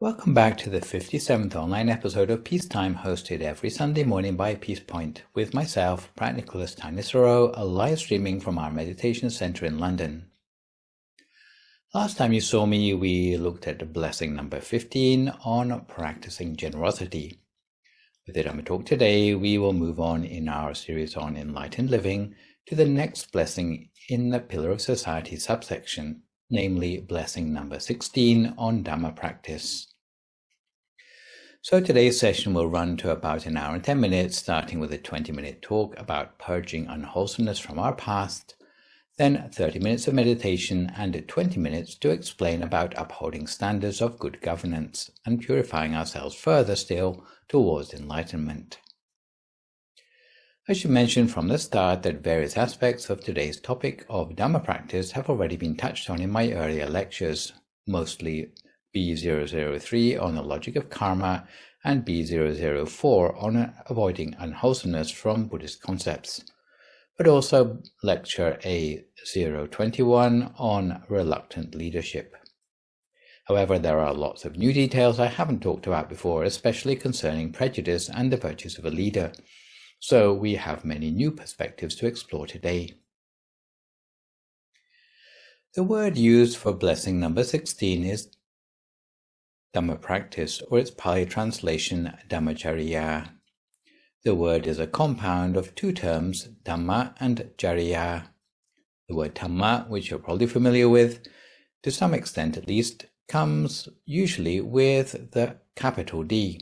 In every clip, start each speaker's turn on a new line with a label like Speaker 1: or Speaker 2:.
Speaker 1: Welcome back to the 57th online episode of Peacetime, hosted every Sunday morning by Peace Point, with myself, Phra Nicholas Thanissaro, live streaming from our meditation centre in London. Last time you saw me, we looked at blessing number 15 on practicing generosity. With the Dhamma talk today, we will move on in our series on enlightened living to the next blessing in the Pillar of Society subsection, namely blessing number 16 on Dhamma practice. So today's session will run to about an hour and 10 minutes, starting with a 20-minute talk about purging unwholesomeness from our past, then 30 minutes of meditation and 20 minutes to explain about upholding standards of good governance and purifying ourselves further still towards enlightenment. I should mention from the start that various aspects of today's topic of Dhamma practice have already been touched on in my earlier lectures, mostly B003 on the logic of karma and B004 on avoiding unwholesomeness from Buddhist concepts, but also lecture A021 on reluctant leadership. However, there are lots of new details I haven't talked about before, especially concerning prejudice and the virtues of a leader, so we have many new perspectives to explore today. The word used for blessing number 16 is Dhamma practice, or its Pali translation, Dhammacharya. The word is a compound of two terms, Dhamma and Charya. The word Dhamma, which you're probably familiar with, to some extent at least, comes usually with the capital D.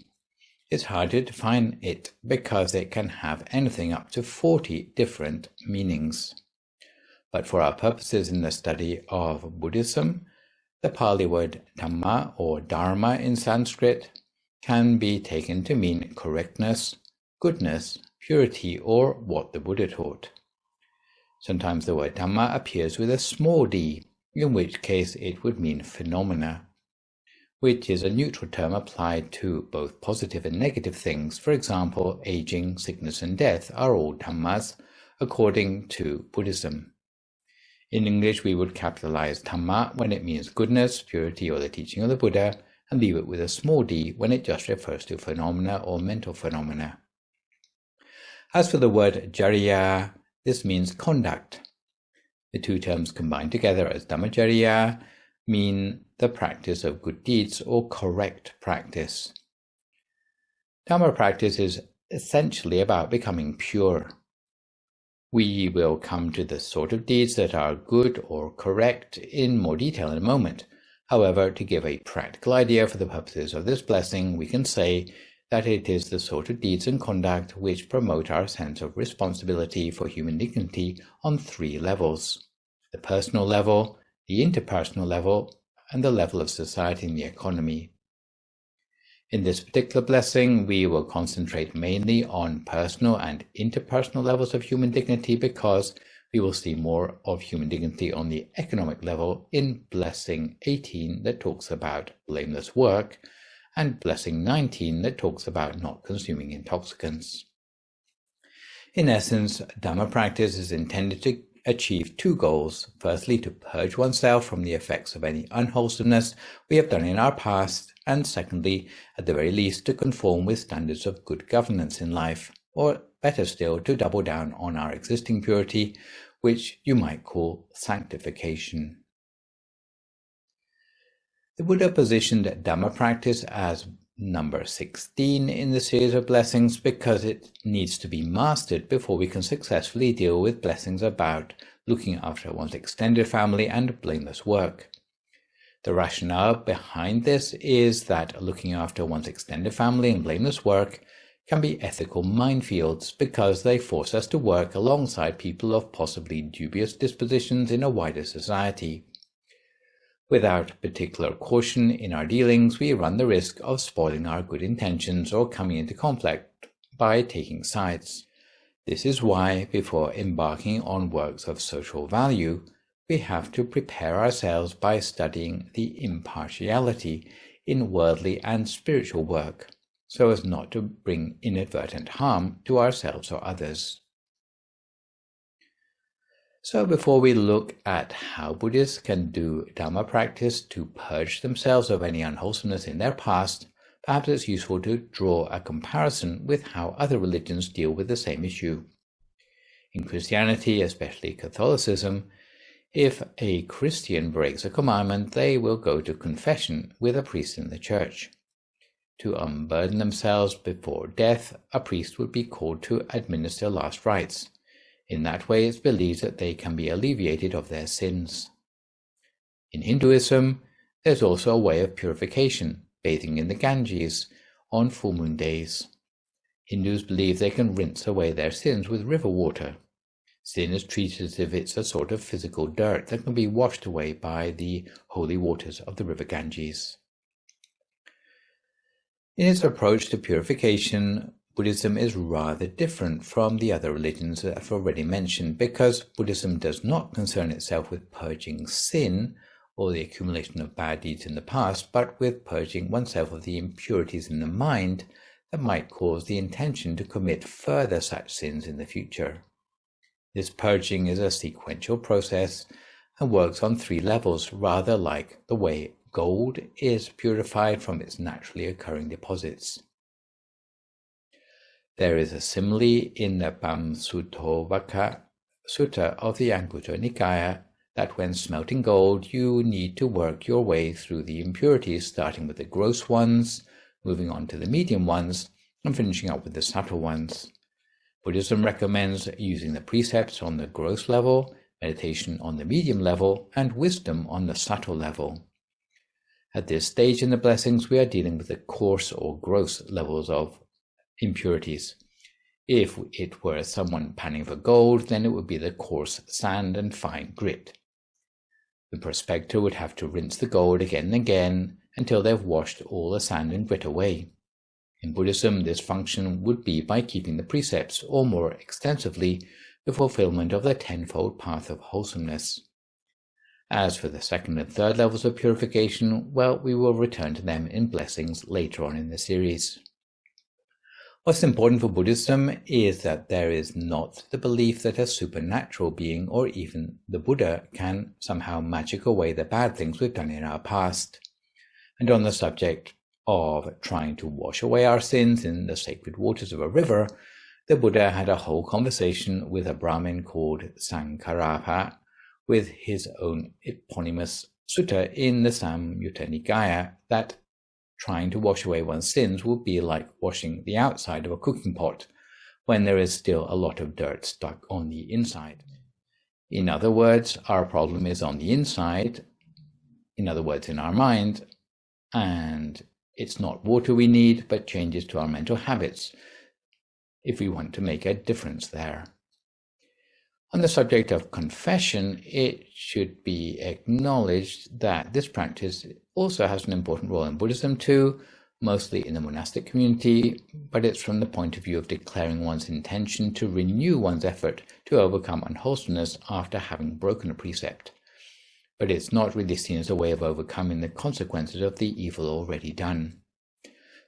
Speaker 1: It's hard to define it because it can have anything up to 40 different meanings. But for our purposes in the study of Buddhism, the Pali word Dhamma or Dharma in Sanskrit can be taken to mean correctness, goodness, purity, or what the Buddha taught. Sometimes the word Dhamma appears with a small d, in which case it would mean phenomena, which is a neutral term applied to both positive and negative things. For example, aging, sickness, and death are all Dhammas according to Buddhism. In English, we would capitalize Dhamma when it means goodness, purity, or the teaching of the Buddha, and leave it with a small d when it just refers to phenomena or mental phenomena. As for the word Charya, this means conduct. The two terms combined together as Dhammacharya mean the practice of good deeds or correct practice. Dhamma practice is essentially about becoming pure. We will come to the sort of deeds that are good or correct in more detail in a moment. However, to give a practical idea for the purposes of this blessing, we can say that it is the sort of deeds and conduct which promote our sense of responsibility for human dignity on three levels: the personal level, the interpersonal level, and the level of society and the economy. In this particular blessing, we will concentrate mainly on personal and interpersonal levels of human dignity because we will see more of human dignity on the economic level in blessing 18 that talks about blameless work and blessing 19 that talks about not consuming intoxicants. In essence, Dhamma practice is intended to achieve two goals. Firstly, to purge oneself from the effects of any unwholesomeness we have done in our past, and secondly, at the very least, to conform with standards of good governance in life, or better still, to double down on our existing purity, which you might call sanctification. The Buddha positioned Dhamma practice as number 16 in the series of blessings because it needs to be mastered before we can successfully deal with blessings about looking after one's extended family and blameless work. The rationale behind this is that looking after one's extended family and blameless work can be ethical minefields because they force us to work alongside people of possibly dubious dispositions in a wider society. Without particular caution in our dealings, we run the risk of spoiling our good intentions or coming into conflict by taking sides. This is why, before embarking on works of social value, we have to prepare ourselves by studying the impartiality in worldly and spiritual work, so as not to bring inadvertent harm to ourselves or others. So before we look at how Buddhists can do Dhamma practice to purge themselves of any unwholesomeness in their past, perhaps it's useful to draw a comparison with how other religions deal with the same issue. In Christianity, especially Catholicism, if a Christian breaks a commandment, they will go to confession with a priest in the church. To unburden themselves before death, a priest would be called to administer last rites. In that way, it's believed that they can be alleviated of their sins. In Hinduism, there's also a way of purification, bathing in the Ganges, on full moon days. Hindus believe they can rinse away their sins with river water. Sin is treated as if it's a sort of physical dirt that can be washed away by the holy waters of the river Ganges. In its approach to purification, Buddhism is rather different from the other religions that I've already mentioned, because Buddhism does not concern itself with purging sin or the accumulation of bad deeds in the past, but with purging oneself of the impurities in the mind that might cause the intention to commit further such sins in the future. This purging is a sequential process and works on 3 levels, rather like the way gold is purified from its naturally occurring deposits. There is a simile in the Pamsuttovaka Sutta of the Anguttara Nikaya that when smelting gold, you need to work your way through the impurities, starting with the gross ones, moving on to the medium ones, and finishing up with the subtle ones. Buddhism recommends using the precepts on the gross level, meditation on the medium level, and wisdom on the subtle level. At this stage in the blessings, we are dealing with the coarse or gross levels of impurities. If it were someone panning for gold, then it would be the coarse sand and fine grit. The prospector would have to rinse the gold again and again until they've washed all the sand and grit away. In Buddhism, this function would be by keeping the precepts, or more extensively, the fulfillment of the 10-fold path of wholesomeness. As for the 2nd and 3rd levels of purification, well, we will return to them in blessings later on in the series. What's important for Buddhism is that there is not the belief that a supernatural being or even the Buddha can somehow magic away the bad things we've done in our past. And on the subject of trying to wash away our sins in the sacred waters of a river, the Buddha had a whole conversation with a Brahmin called Sankarapa, with his own eponymous sutta in the Samyutta Nikaya that trying to wash away one's sins would be like washing the outside of a cooking pot when there is still a lot of dirt stuck on the inside. In other words, our problem is on the inside, in other words, in our mind, and it's not water we need, but changes to our mental habits if we want to make a difference there. On the subject of confession, it should be acknowledged that this practice also has an important role in Buddhism too, mostly in the monastic community, but it's from the point of view of declaring one's intention to renew one's effort to overcome unwholesomeness after having broken a precept. But it's not really seen as a way of overcoming the consequences of the evil already done.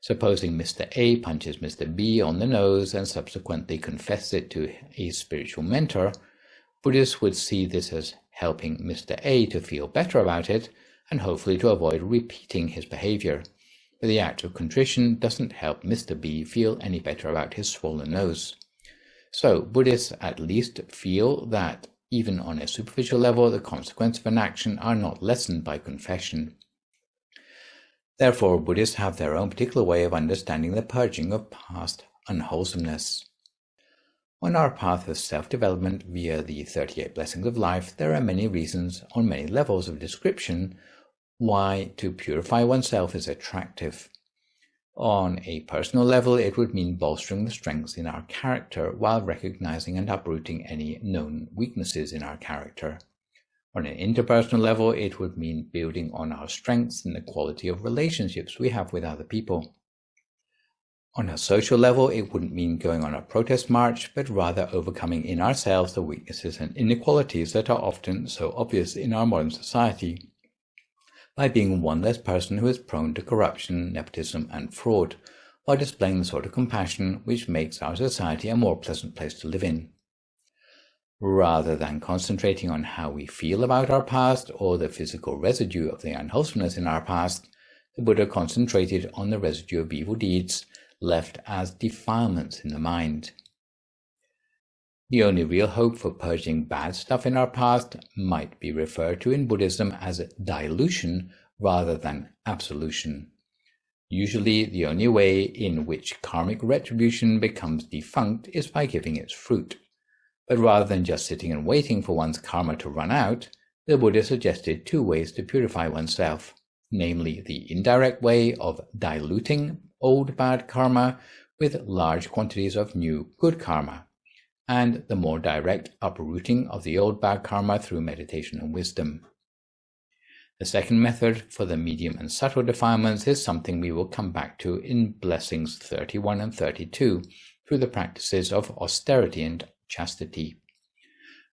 Speaker 1: Supposing Mr. A punches Mr. B on the nose and subsequently confesses it to a spiritual mentor, Buddhists would see this as helping Mr. A to feel better about it and hopefully to avoid repeating his behavior. But the act of contrition doesn't help Mr. B feel any better about his swollen nose. So Buddhists at least feel that even on a superficial level, the consequences of an action are not lessened by confession. Therefore, Buddhists have their own particular way of understanding the purging of past unwholesomeness. On our path of self-development via the 38 blessings of life, there are many reasons on many levels of description why to purify oneself is attractive. On a personal level, it would mean bolstering the strengths in our character while recognizing and uprooting any known weaknesses in our character. On an interpersonal level, it would mean building on our strengths in the quality of relationships we have with other people. On a social level, it wouldn't mean going on a protest march, but rather overcoming in ourselves the weaknesses and inequalities that are often so obvious in our modern society, by being one less person who is prone to corruption, nepotism, and fraud, while displaying the sort of compassion which makes our society a more pleasant place to live in. Rather than concentrating on how we feel about our past or the physical residue of the unwholesomeness in our past, the Buddha concentrated on the residue of evil deeds left as defilements in the mind. The only real hope for purging bad stuff in our past might be referred to in Buddhism as dilution rather than absolution. Usually, the only way in which karmic retribution becomes defunct is by giving its fruit. But rather than just sitting and waiting for one's karma to run out, the Buddha suggested two ways to purify oneself, namely the indirect way of diluting old bad karma with large quantities of new good karma, and the more direct uprooting of the old bad karma through meditation and wisdom. The second method for the medium and subtle defilements is something we will come back to in Blessings 31 and 32 through the practices of austerity and chastity.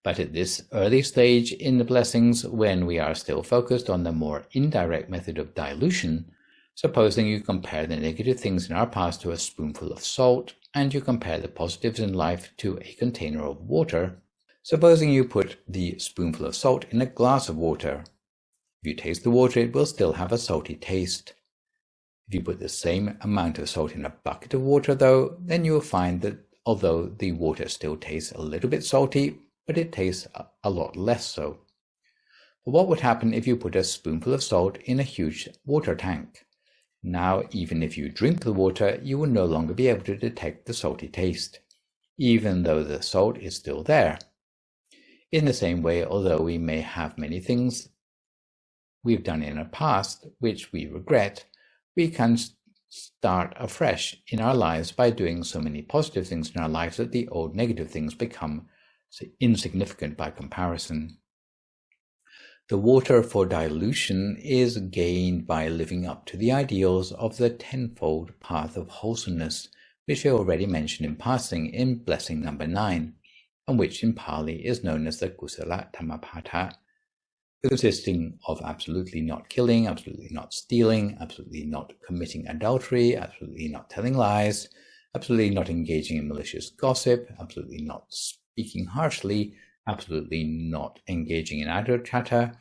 Speaker 1: But at this early stage in the blessings, when we are still focused on the more indirect method of dilution, supposing you compare the negative things in our past to a spoonful of salt, and you compare the positives in life to a container of water, supposing you put the spoonful of salt in a glass of water. If you taste the water, it will still have a salty taste. If you put the same amount of salt in a bucket of water, though, then you will find that although the water still tastes a little bit salty, but it tastes a lot less so. But what would happen if you put a spoonful of salt in a huge water tank? Now, even if you drink the water, you will no longer be able to detect the salty taste, even though the salt is still there. In the same way, although we may have many things we've done in our past which we regret, we can start afresh in our lives by doing so many positive things in our lives that the old negative things become insignificant by comparison. The water for dilution is gained by living up to the ideals of the tenfold path of wholesomeness, which I already mentioned in passing in blessing number 9, and which in Pali is known as the Kusala Dhammapatha, consisting of absolutely not killing, absolutely not stealing, absolutely not committing adultery, absolutely not telling lies, absolutely not engaging in malicious gossip, absolutely not speaking harshly, absolutely not engaging in idle chatter,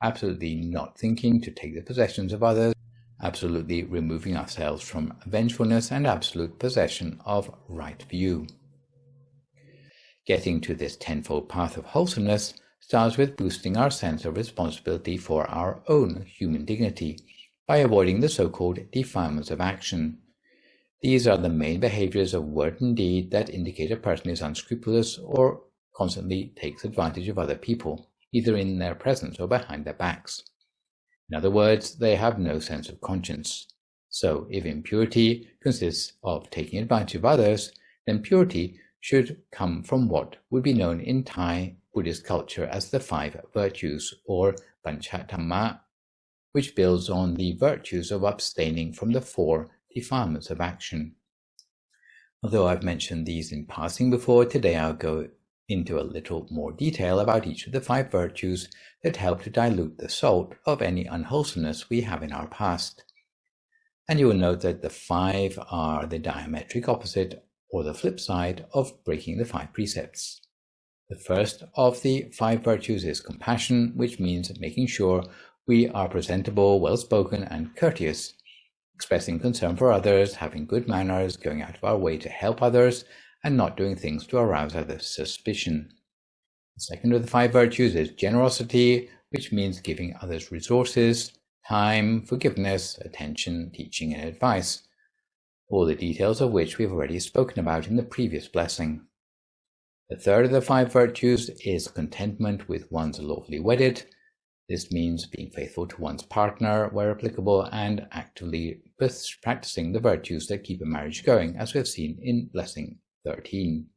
Speaker 1: absolutely not thinking to take the possessions of others, absolutely removing ourselves from vengefulness, and absolute possession of right view. Getting to this tenfold path of wholesomeness starts with boosting our sense of responsibility for our own human dignity by avoiding the so-called defilements of action. These are the main behaviors of word and deed that indicate a person is unscrupulous or constantly takes advantage of other people, either in their presence or behind their backs. In other words, they have no sense of conscience. So, if impurity consists of taking advantage of others, then purity should come from what would be known in Thai Buddhist culture as the 5 virtues, or Pancha Dhamma, which builds on the virtues of abstaining from the 4 defilements of action. Although I've mentioned these in passing before, today I'll go into a little more detail about each of the 5 virtues that help to dilute the salt of any unwholesomeness we have in our past. And you will note that the 5 are the diametric opposite, or the flip side, of breaking the 5 precepts. The first of the 5 virtues is compassion, which means making sure we are presentable, well-spoken, and courteous, expressing concern for others, having good manners, going out of our way to help others, and not doing things to arouse others' suspicion. The second of the 5 virtues is generosity, which means giving others resources, time, forgiveness, attention, teaching, and advice, all the details of which we've already spoken about in the previous blessing. The third of the 5 virtues is contentment with one's lawfully wedded. This means being faithful to one's partner where applicable and actively practicing the virtues that keep a marriage going, as we have seen in Blessing 13.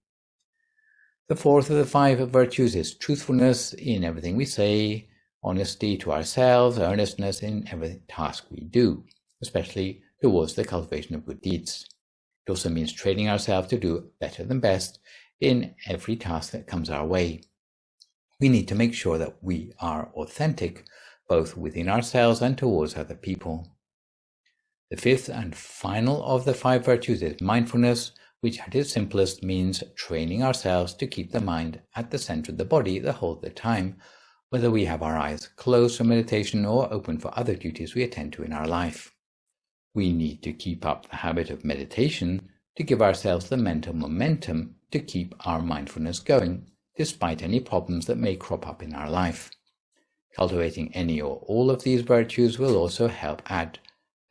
Speaker 1: The fourth of the 5 virtues is truthfulness in everything we say, honesty to ourselves, earnestness in every task we do, especially towards the cultivation of good deeds. It also means training ourselves to do better than best in every task that comes our way. We need to make sure that we are authentic, both within ourselves and towards other people. The fifth and final of the 5 virtues is mindfulness, which at its simplest means training ourselves to keep the mind at the center of the body the whole of the time, whether we have our eyes closed for meditation or open for other duties we attend to in our life. We need to keep up the habit of meditation to give ourselves the mental momentum to keep our mindfulness going, despite any problems that may crop up in our life. Cultivating any or all of these virtues will also help add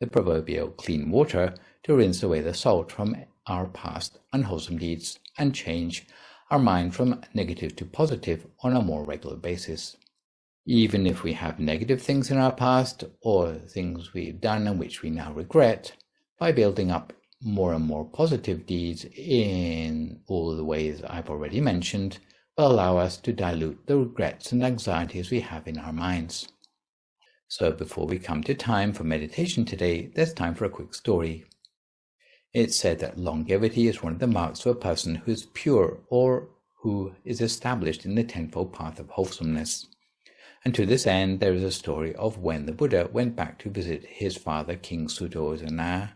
Speaker 1: the proverbial clean water to rinse away the salt from our past unwholesome deeds and change our mind from negative to positive on a more regular basis. Even if we have negative things in our past or things we've done and which we now regret, by building up more and more positive deeds in all the ways I've already mentioned, will allow us to dilute the regrets and anxieties we have in our minds. So before we come to time for meditation today, there's time for a quick story. It's said that longevity is one of the marks of a person who is pure or who is established in the tenfold path of wholesomeness. And to this end, there is a story of when the Buddha went back to visit his father, King Suddhodana.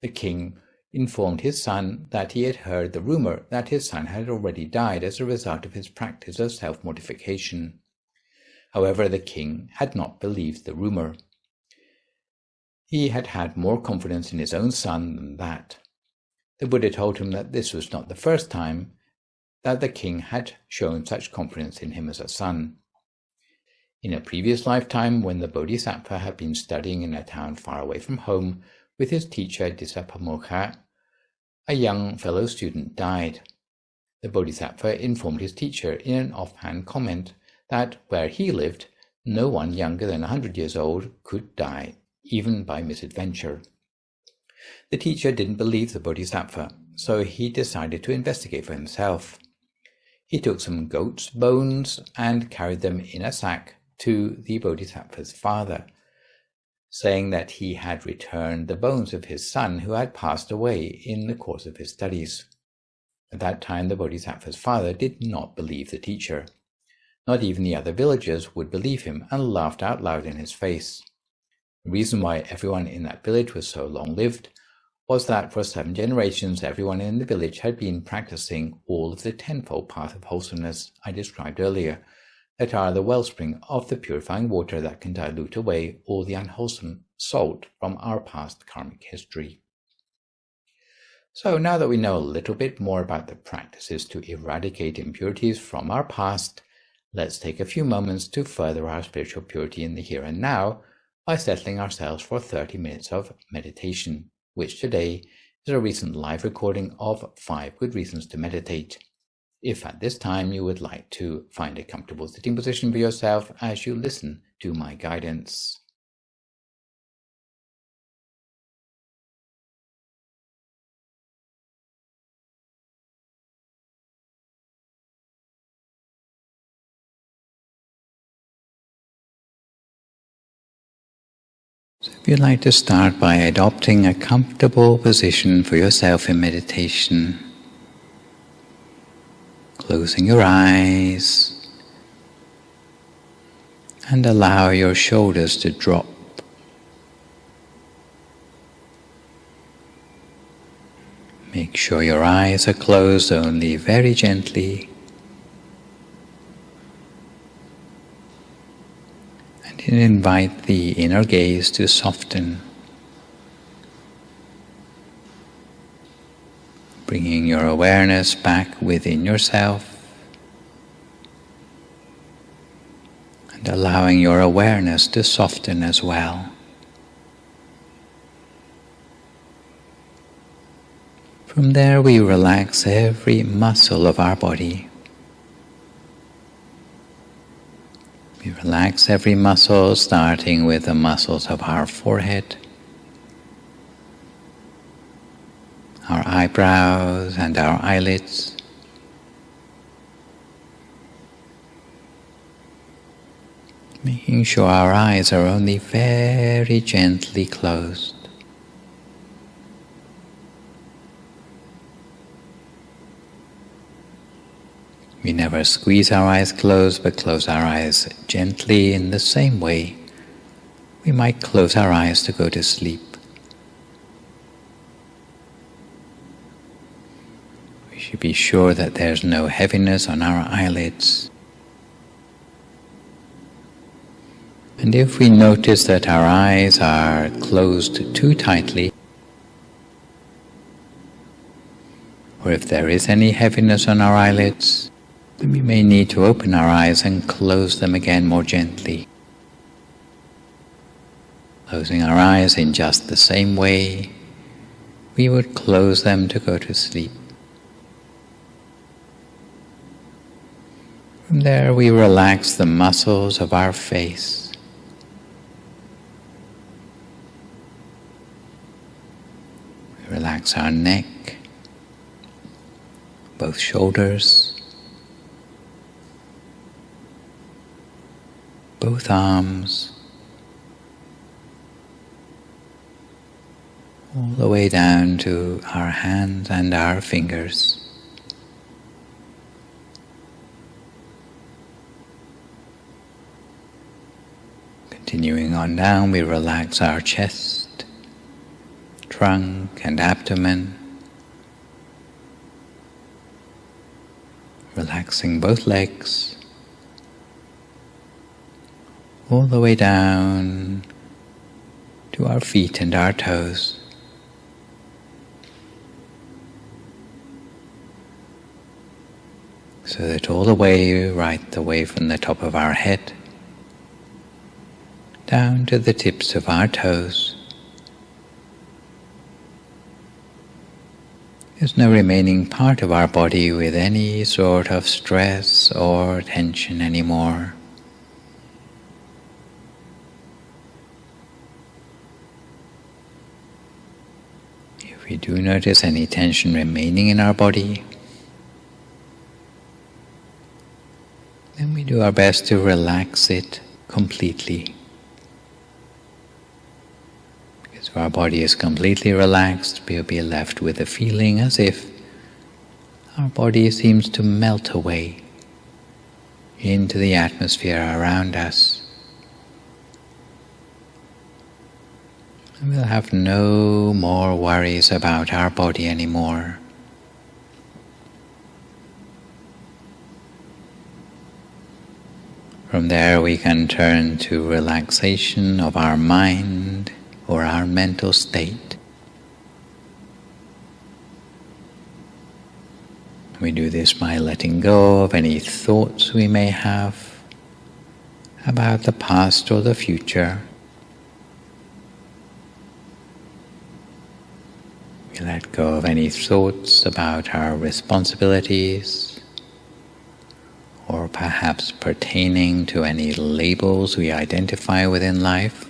Speaker 1: The king informed his son that he had heard the rumor that his son had already died as a result of his practice of self-mortification. However, the king had not believed the rumor. He had had more confidence in his own son than that. The Buddha told him that this was not the first time that the king had shown such confidence in him as a son. In a previous lifetime, when the Bodhisattva had been studying in a town far away from home with his teacher Disapamukha, a young fellow student died. The Bodhisattva informed his teacher in an offhand comment that where he lived, no one younger than 100 years old could die, even by misadventure. The teacher didn't believe the Bodhisattva, so he decided to investigate for himself. He took some goat's bones and carried them in a sack to the Bodhisattva's father, saying that he had returned the bones of his son who had passed away in the course of his studies. At that time, the Bodhisattva's father did not believe the teacher. Not even the other villagers would believe him and laughed out loud in his face. The reason why everyone in that village was so long-lived was that for 7 generations everyone in the village had been practicing all of the tenfold path of wholesomeness I described earlier, that are the wellspring of the purifying water that can dilute away all the unwholesome salt from our past karmic history. So now that we know a little bit more about the practices to eradicate impurities from our past, let's take a few moments to further our spiritual purity in the here and now by settling ourselves for 30 minutes of meditation, which today is a recent live recording of 5 good reasons to meditate. If at this time you would like to find a comfortable sitting position for yourself as you listen to my guidance. So if you'd like to start by adopting a comfortable position for yourself in meditation, closing your eyes and allow your shoulders to drop. Make sure your eyes are closed only very gently, and invite the inner gaze to soften, bringing your awareness back within yourself and allowing your awareness to soften as well. From there we relax every muscle of our body. We relax every muscle, starting with the muscles of our forehead, our eyebrows and our eyelids, making sure our eyes are only very gently closed. We never squeeze our eyes closed, but close our eyes gently in the same way we might close our eyes to go to sleep. should be sure that there's no heaviness on our eyelids. And if we notice that our eyes are closed too tightly, or if there is any heaviness on our eyelids, then we may need to open our eyes and close them again more gently. Closing our eyes in just the same way we would close them to go to sleep. From there we relax the muscles of our face. We relax our neck, both shoulders, both arms, all the way down to our hands and our fingers. Continuing on down, we relax our chest, trunk and abdomen, relaxing both legs, all the way down to our feet and our toes. So that all the way, right the way from the top of our head down to the tips of our toes, there's no remaining part of our body with any sort of stress or tension anymore. If we do notice any tension remaining in our body, then we do our best to relax it completely. Because if our body is completely relaxed, we'll be left with a feeling as if our body seems to melt away into the atmosphere around us. And we'll have no more worries about our body anymore. From there we can turn to relaxation of our mind or our mental state. We do this by letting go of any thoughts we may have about the past or the future. We let go of any thoughts about our responsibilities, or perhaps pertaining to any labels we identify within life,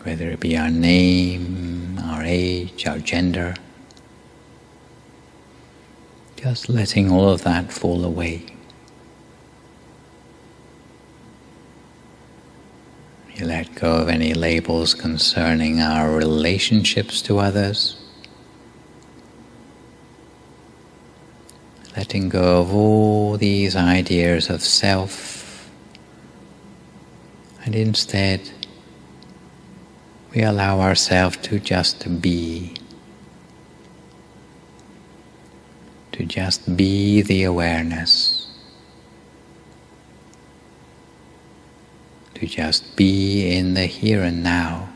Speaker 1: whether it be our name, our age, our gender. Just letting all of that fall away. You let go of any labels concerning our relationships to others, letting go of all these ideas of self, and instead we allow ourselves to just be. To just be the awareness. To just be in the here and now.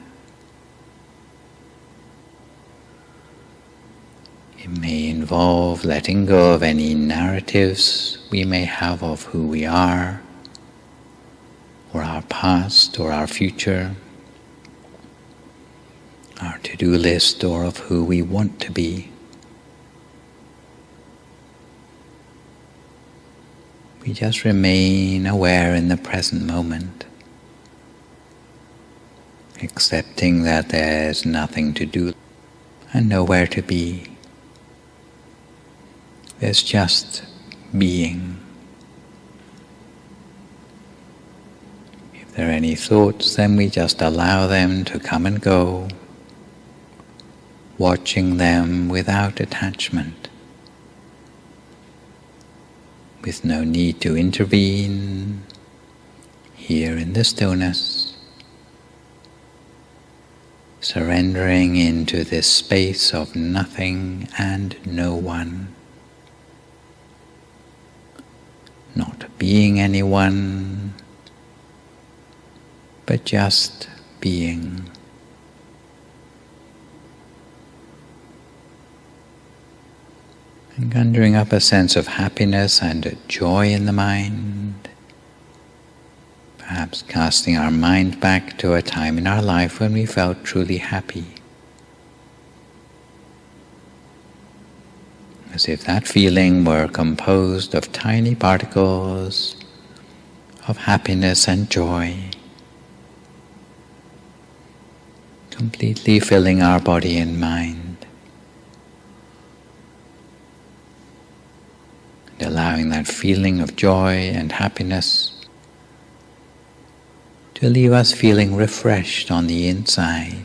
Speaker 1: It may involve letting go of any narratives we may have of who we are, or our past or our future, our to-do list, or of who we want to be. We just remain aware in the present moment, accepting that there's nothing to do and nowhere to be. There's just being. If there are any thoughts, then we just allow them to come and go, watching them without attachment, with no need to intervene, here in the stillness, surrendering into this space of nothing and no one, not being anyone, but just being. And conjuring up a sense of happiness and joy in the mind, perhaps casting our mind back to a time in our life when we felt truly happy, as if that feeling were composed of tiny particles of happiness and joy, completely filling our body and mind, and allowing that feeling of joy and happiness to leave us feeling refreshed on the inside,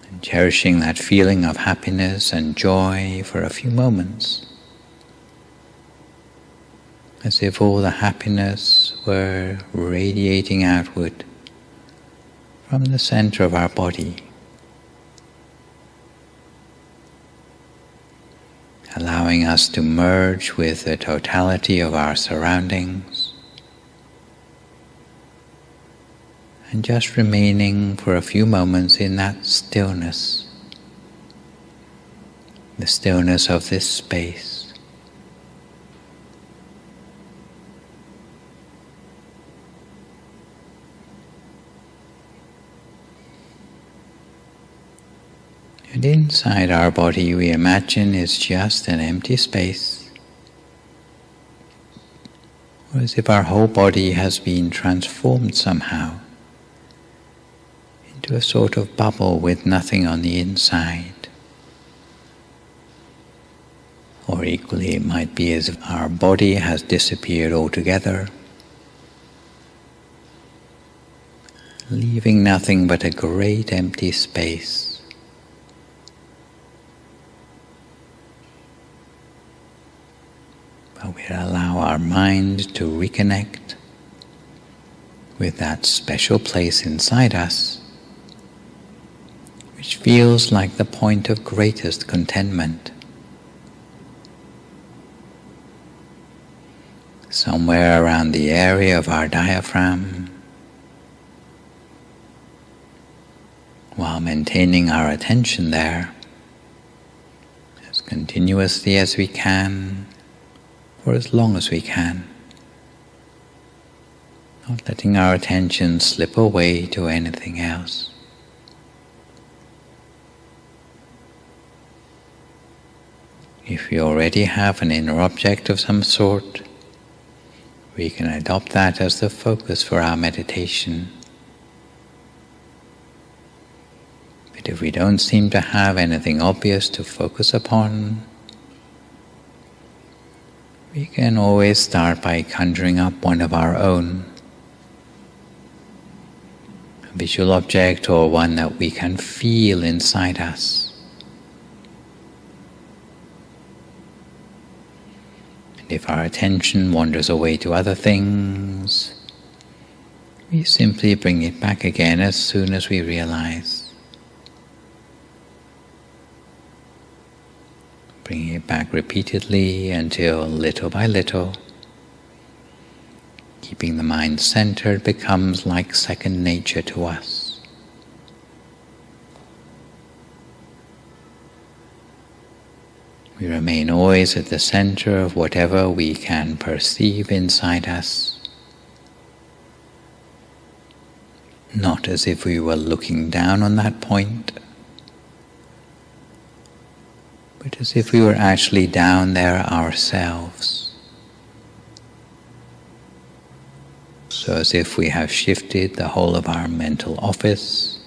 Speaker 1: and cherishing that feeling of happiness and joy for a few moments, as if all the happiness were radiating outward from the center of our body, allowing us to merge with the totality of our surroundings, and just remaining for a few moments in that stillness, the stillness of this space. And inside our body we imagine is just an empty space, or as if our whole body has been transformed somehow into a sort of bubble with nothing on the inside. Or equally it might be as if our body has disappeared altogether, leaving nothing but a great empty space. But we allow our mind to reconnect with that special place inside us, which feels like the point of greatest contentment. Somewhere around the area of our diaphragm, while maintaining our attention there as continuously as we can, for as long as we can, not letting our attention slip away to anything else. If we already have an inner object of some sort, we can adopt that as the focus for our meditation. But if we don't seem to have anything obvious to focus upon, we can always start by conjuring up one of our own, a visual object or one that we can feel inside us. And if our attention wanders away to other things, we simply bring it back again as soon as we realize. Bringing it back repeatedly until little by little, keeping the mind centered becomes like second nature to us. We remain always at the center of whatever we can perceive inside us, not as if we were looking down on that point, but as if we were actually down there ourselves. So as if we have shifted the whole of our mental office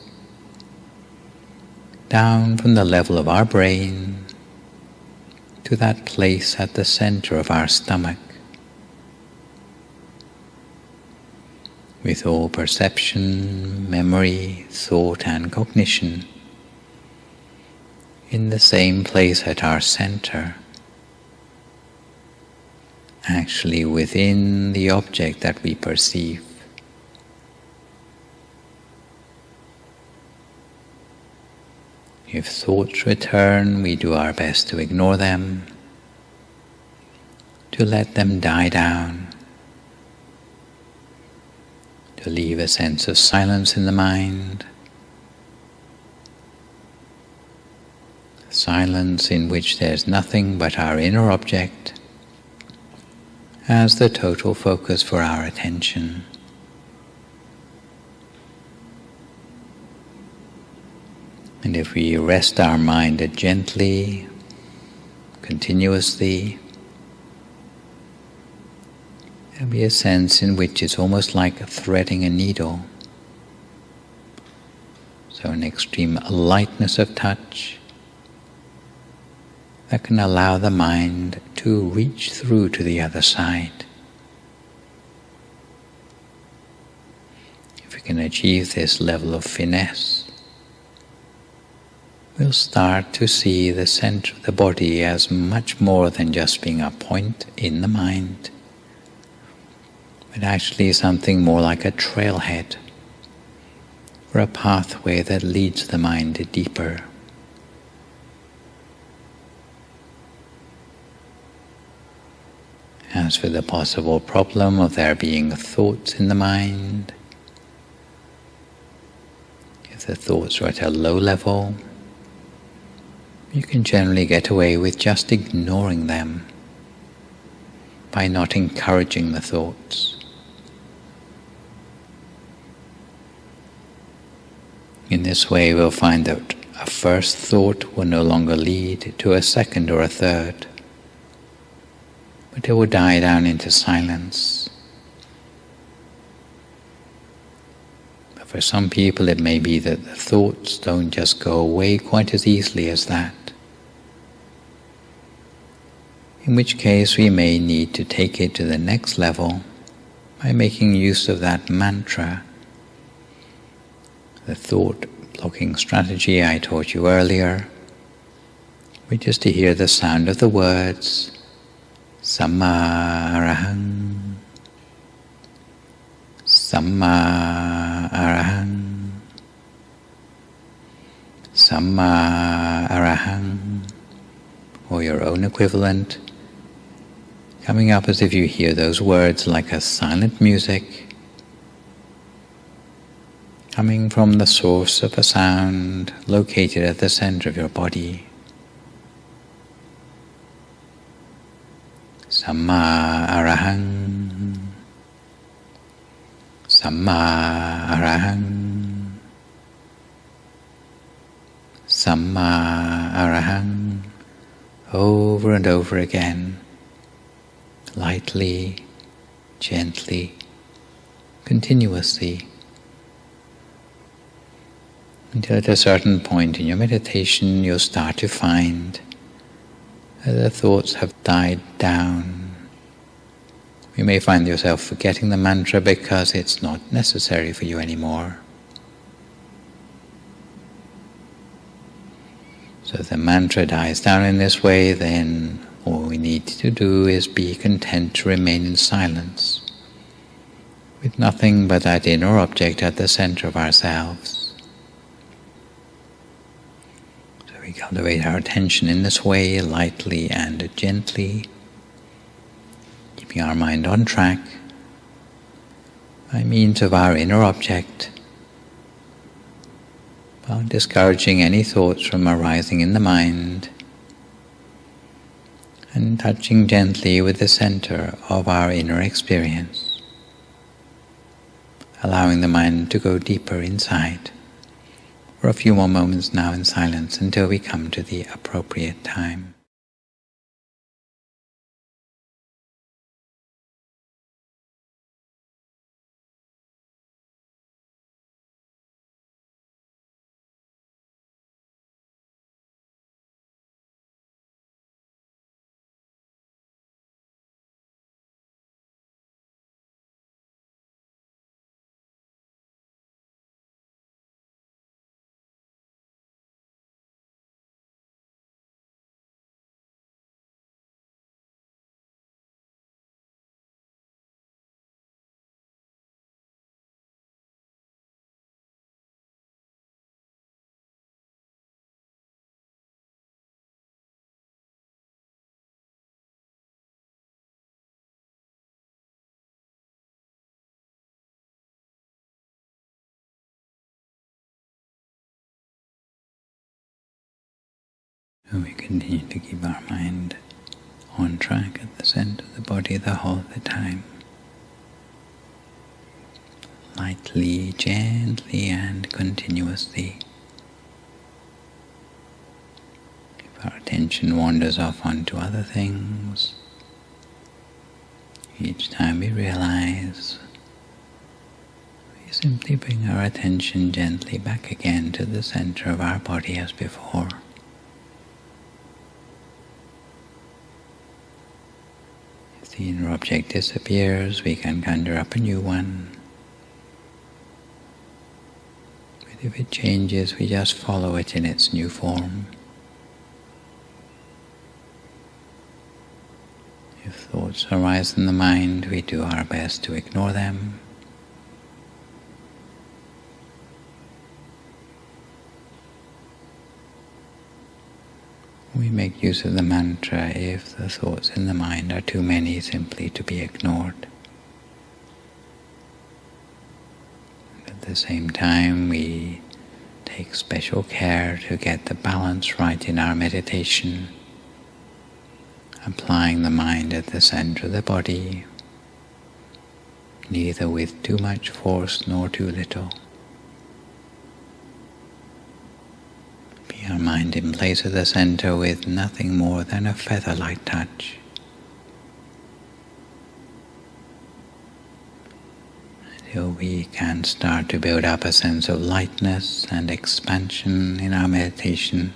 Speaker 1: down from the level of our brain to that place at the center of our stomach, with all perception, memory, thought and cognition in the same place at our center, actually within the object that we perceive. If thoughts return, we do our best to ignore them, to let them die down, to leave a sense of silence in the mind, silence in which there's nothing but our inner object as the total focus for our attention. And if we rest our mind gently, continuously, there'll be a sense in which it's almost like threading a needle. So an extreme lightness of touch that can allow the mind to reach through to the other side. If we can achieve this level of finesse, we'll start to see the center of the body as much more than just being a point in the mind, but actually something more like a trailhead, or a pathway that leads the mind deeper. As for the possible problem of there being thoughts in the mind, if the thoughts are at a low level, you can generally get away with just ignoring them by not encouraging the thoughts. In this way, we'll find that a first thought will no longer lead to a second or a third, but it will die down into silence. But for some people, it may be that the thoughts don't just go away quite as easily as that, in which case we may need to take it to the next level by making use of that mantra, the thought-blocking strategy I taught you earlier, which is to hear the sound of the words Samma Arahang, Samma Arahang, Samma Arahang, or your own equivalent, coming up as if you hear those words like a silent music, coming from the source of a sound located at the center of your body. Samma Arahang, Samma Arahang, Samma Arahang, over and over again, lightly, gently, continuously, until at a certain point in your meditation you'll start to find that the thoughts have died down. You may find yourself forgetting the mantra because it's not necessary for you anymore. So if the mantra dies down in this way, then all we need to do is be content to remain in silence, with nothing but that inner object at the center of ourselves. So we cultivate our attention in this way, lightly and gently, keeping our mind on track by means of our inner object, while discouraging any thoughts from arising in the mind, and touching gently with the center of our inner experience, allowing the mind to go deeper inside for a few more moments now in silence until we come to the appropriate time. And we continue to keep our mind on track at the center of the body the whole of the time. Lightly, gently and continuously. If our attention wanders off onto other things, each time we realize, we simply bring our attention gently back again to the center of our body as before. If the inner object disappears, we can conjure up a new one. But if it changes, we just follow it in its new form. If thoughts arise in the mind, we do our best to ignore them. We make use of the mantra if the thoughts in the mind are too many, simply to be ignored. At the same time, we take special care to get the balance right in our meditation, applying the mind at the center of the body, neither with too much force nor too little. Be our mind in place at the center with nothing more than a feather-light touch. Until we can start to build up a sense of lightness and expansion in our meditation.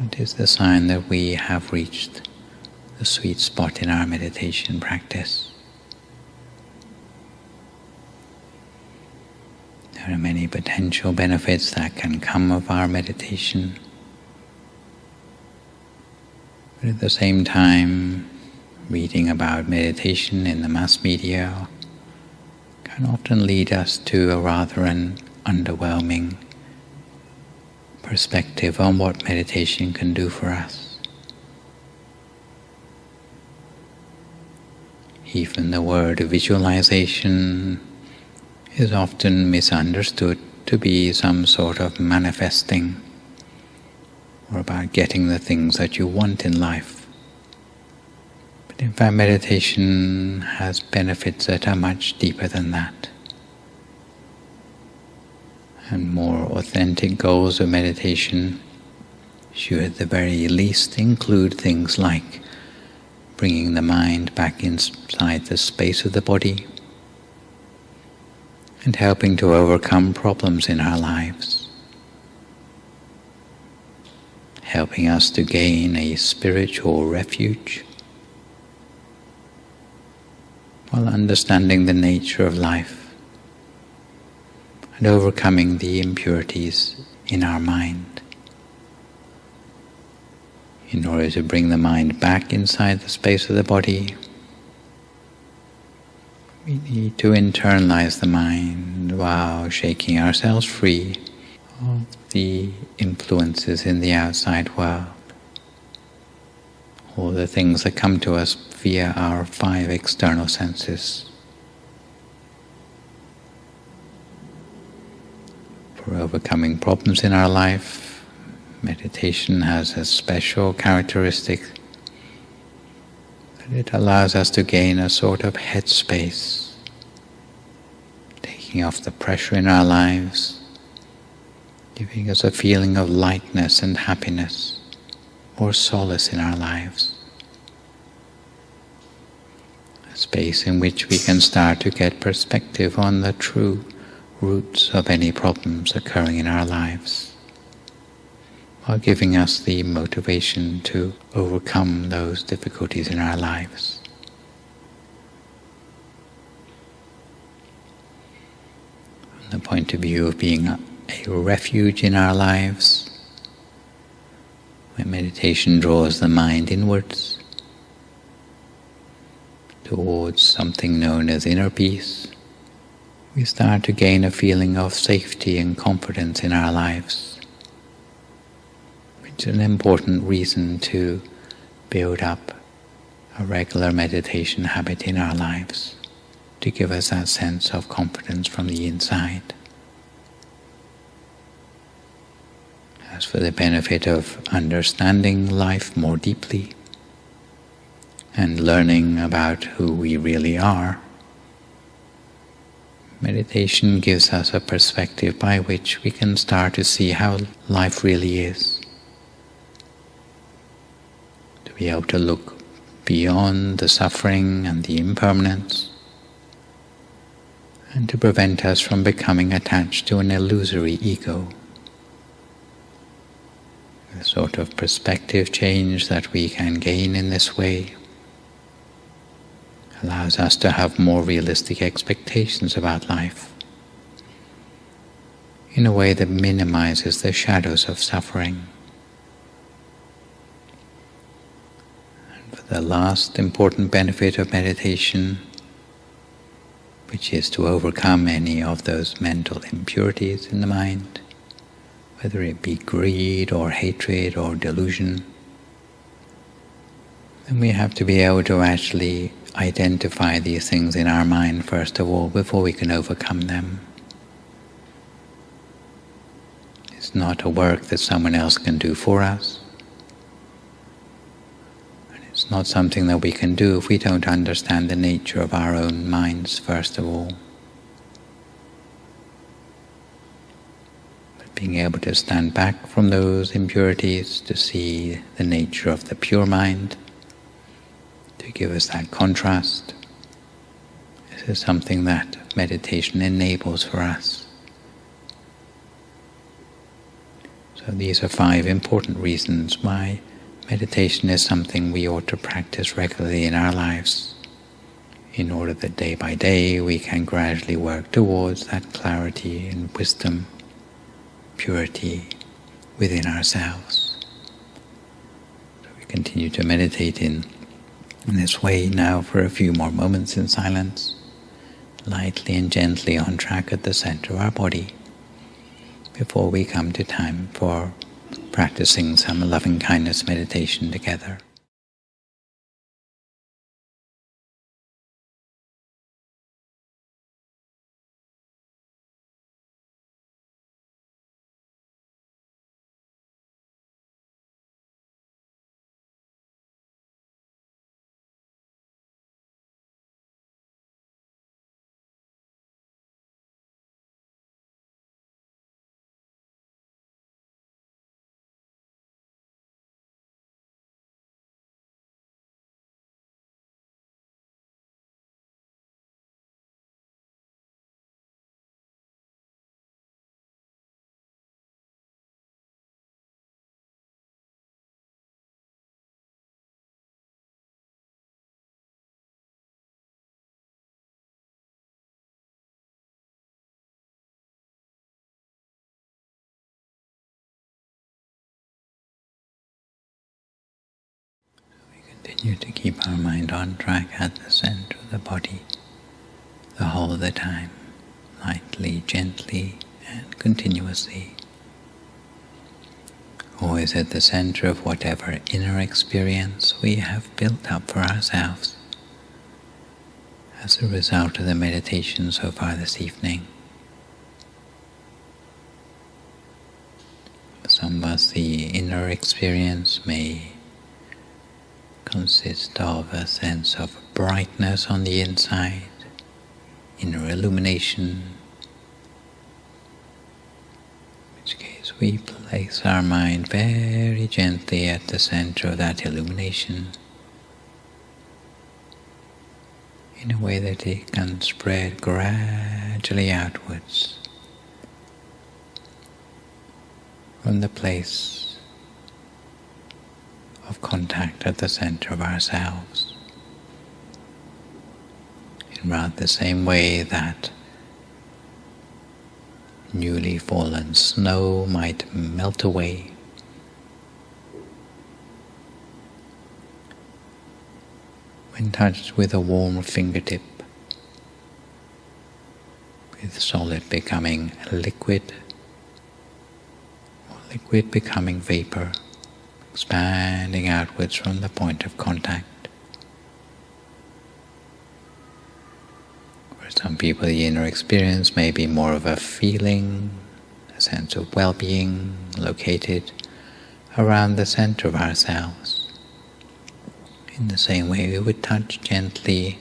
Speaker 1: It is the sign that we have reached the sweet spot in our meditation practice. There are many potential benefits that can come of our meditation. But at the same time, reading about meditation in the mass media can often lead us to a rather an underwhelming perspective on what meditation can do for us. Even the word visualization is often misunderstood to be some sort of manifesting or about getting the things that you want in life. But in fact, meditation has benefits that are much deeper than that. And more authentic goals of meditation should at the very least include things like bringing the mind back inside the space of the body and helping to overcome problems in our lives, helping us to gain a spiritual refuge while understanding the nature of life and overcoming the impurities in our mind. In order to bring the mind back inside the space of the body, we need to internalize the mind while shaking ourselves free of the influences in the outside world, all the things that come to us via our 5 external senses. For overcoming problems in our life, meditation has a special characteristic that it allows us to gain a sort of headspace, taking off the pressure in our lives, giving us a feeling of lightness and happiness or solace in our lives. A space in which we can start to get perspective on the true roots of any problems occurring in our lives, while giving us the motivation to overcome those difficulties in our lives. From the point of view of being a refuge in our lives, when meditation draws the mind inwards towards something known as inner peace, we start to gain a feeling of safety and confidence in our lives, which is an important reason to build up a regular meditation habit in our lives, to give us that sense of confidence from the inside. as for the benefit of understanding life more deeply and learning about who we really are. Meditation gives us a perspective by which we can start to see how life really is. To be able to look beyond the suffering and the impermanence, and to prevent us from becoming attached to an illusory ego. The sort of perspective change that we can gain in this way allows us to have more realistic expectations about life, in a way that minimizes the shadows of suffering. And for the last important benefit of meditation, which is to overcome any of those mental impurities in the mind, whether it be greed or hatred or delusion, then we have to be able to actually identify these things in our mind first of all before we can overcome them. It's not a work that someone else can do for us. And it's not something that we can do if we don't understand the nature of our own minds first of all. But being able to stand back from those impurities to see the nature of the pure mind, to give us that contrast. This is something that meditation enables for us. So these are 5 important reasons why meditation is something we ought to practice regularly in our lives, in order that day by day we can gradually work towards that clarity and wisdom, purity within ourselves. So we continue to meditate in this way now for a few more moments in silence, lightly and gently on track at the center of our body, before we come to time for practicing some loving-kindness meditation together. Continue to keep our mind on track at the center of the body the whole of the time, lightly, gently, and continuously. Always at the center of whatever inner experience we have built up for ourselves as a result of the meditation so far this evening. For some of us, the inner experience may consist of a sense of brightness on the inside, inner illumination, in which case we place our mind very gently at the center of that illumination in a way that it can spread gradually outwards from the place of contact at the center of ourselves, in rather the same way that newly fallen snow might melt away when touched with a warm fingertip, with solid becoming liquid, or liquid becoming vapor, expanding outwards from the point of contact. For some people, the inner experience may be more of a feeling, a a sense of well-being located around the center of ourselves. In the same way, we would touch gently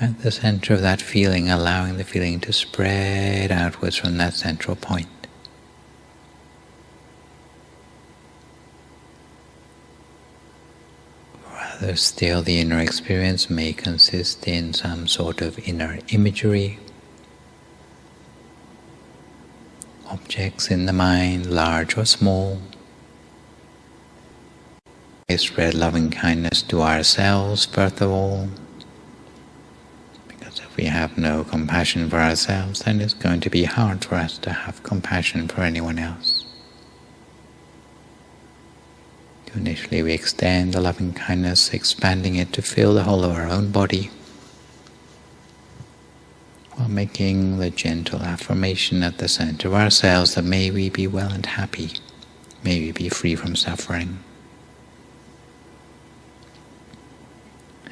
Speaker 1: at the center of that feeling, allowing the feeling to spread outwards from that central point. Rather still, the inner experience may consist in some sort of inner imagery, objects in the mind, large or small. We spread loving kindness to ourselves, first of all, because if we have no compassion for ourselves, then it's going to be hard for us to have compassion for anyone else. Initially, we extend the loving kindness, expanding it to fill the whole of our own body, while making the gentle affirmation at the center of ourselves that may we be well and happy, may we be free from suffering.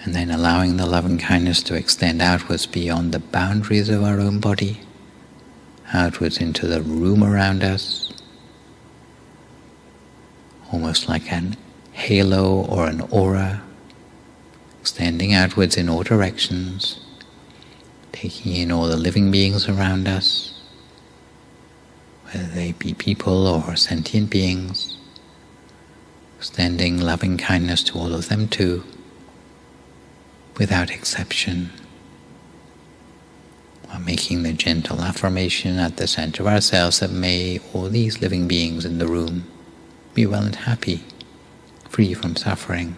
Speaker 1: And then allowing the loving kindness to extend outwards beyond the boundaries of our own body, outwards into the room around us, almost like an halo or an aura, extending outwards in all directions, taking in all the living beings around us, whether they be people or sentient beings, extending loving kindness to all of them too, without exception, while making the gentle affirmation at the center of ourselves that may all these living beings in the room be well and happy, free from suffering,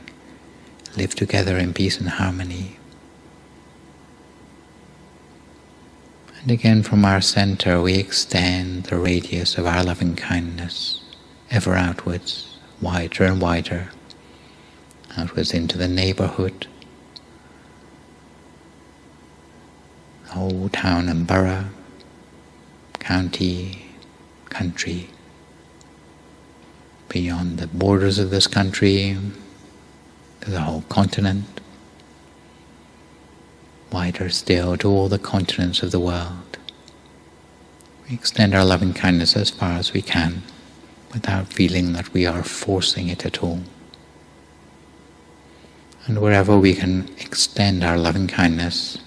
Speaker 1: live together in peace and harmony. And again, from our center, we extend the radius of our loving kindness ever outwards, wider and wider, outwards into the neighborhood, the whole town and borough, county, country, beyond the borders of this country, to the whole continent, wider still to all the continents of the world. We extend our loving kindness as far as we can, without feeling that we are forcing it at all. And wherever we can extend our loving kindness,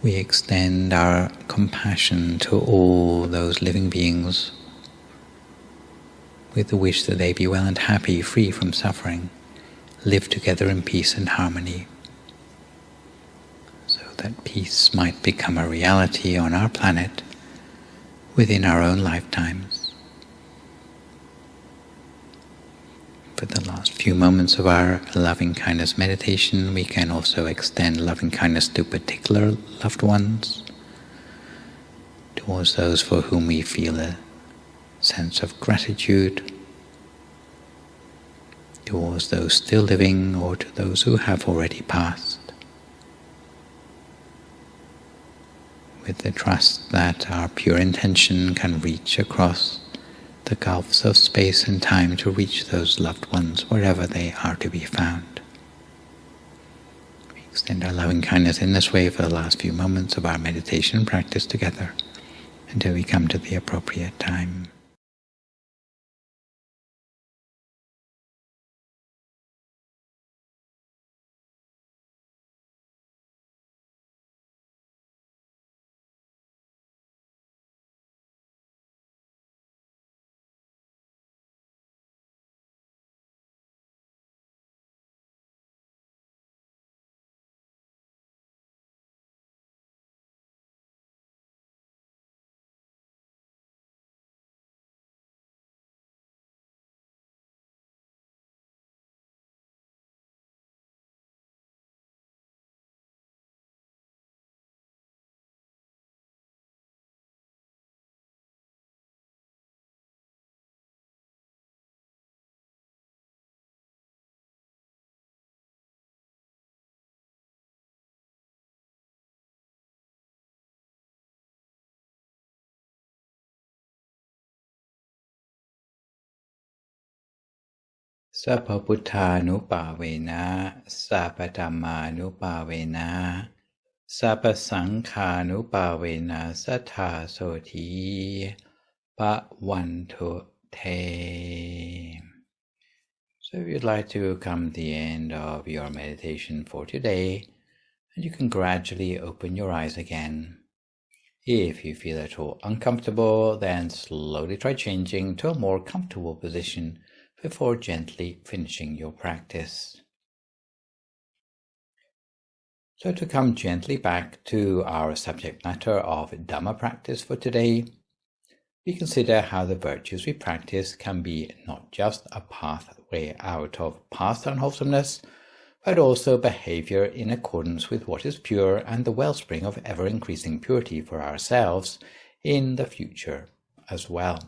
Speaker 1: we extend our compassion to all those living beings with the wish that they be well and happy, free from suffering, live together in peace and harmony, so that peace might become a reality on our planet within our own lifetimes. For the last few moments of our loving kindness meditation, we can also extend loving kindness to particular loved ones, towards those for whom we feel a sense of gratitude, towards those still living or to those who have already passed, with the trust that our pure intention can reach across the gulfs of space and time to reach those loved ones wherever they are to be found. We extend our loving kindness in this way for the last few moments of our meditation practice together until we come to the appropriate time. Sappa Buddha Nupavena, Sappa Dhamma Nupavena, Sapa Sankhanupavena Sattha Soti Bhavantu Te. So if you'd like to come to the end of your meditation for today, and you can gradually open your eyes again. If you feel at all uncomfortable, then slowly try changing to a more comfortable position before gently finishing your practice. So to come gently back to our subject matter of Dhamma practice for today, we consider how the virtues we practice can be not just a pathway out of past unwholesomeness, but also behavior in accordance with what is pure and the wellspring of ever-increasing purity for ourselves in the future as well.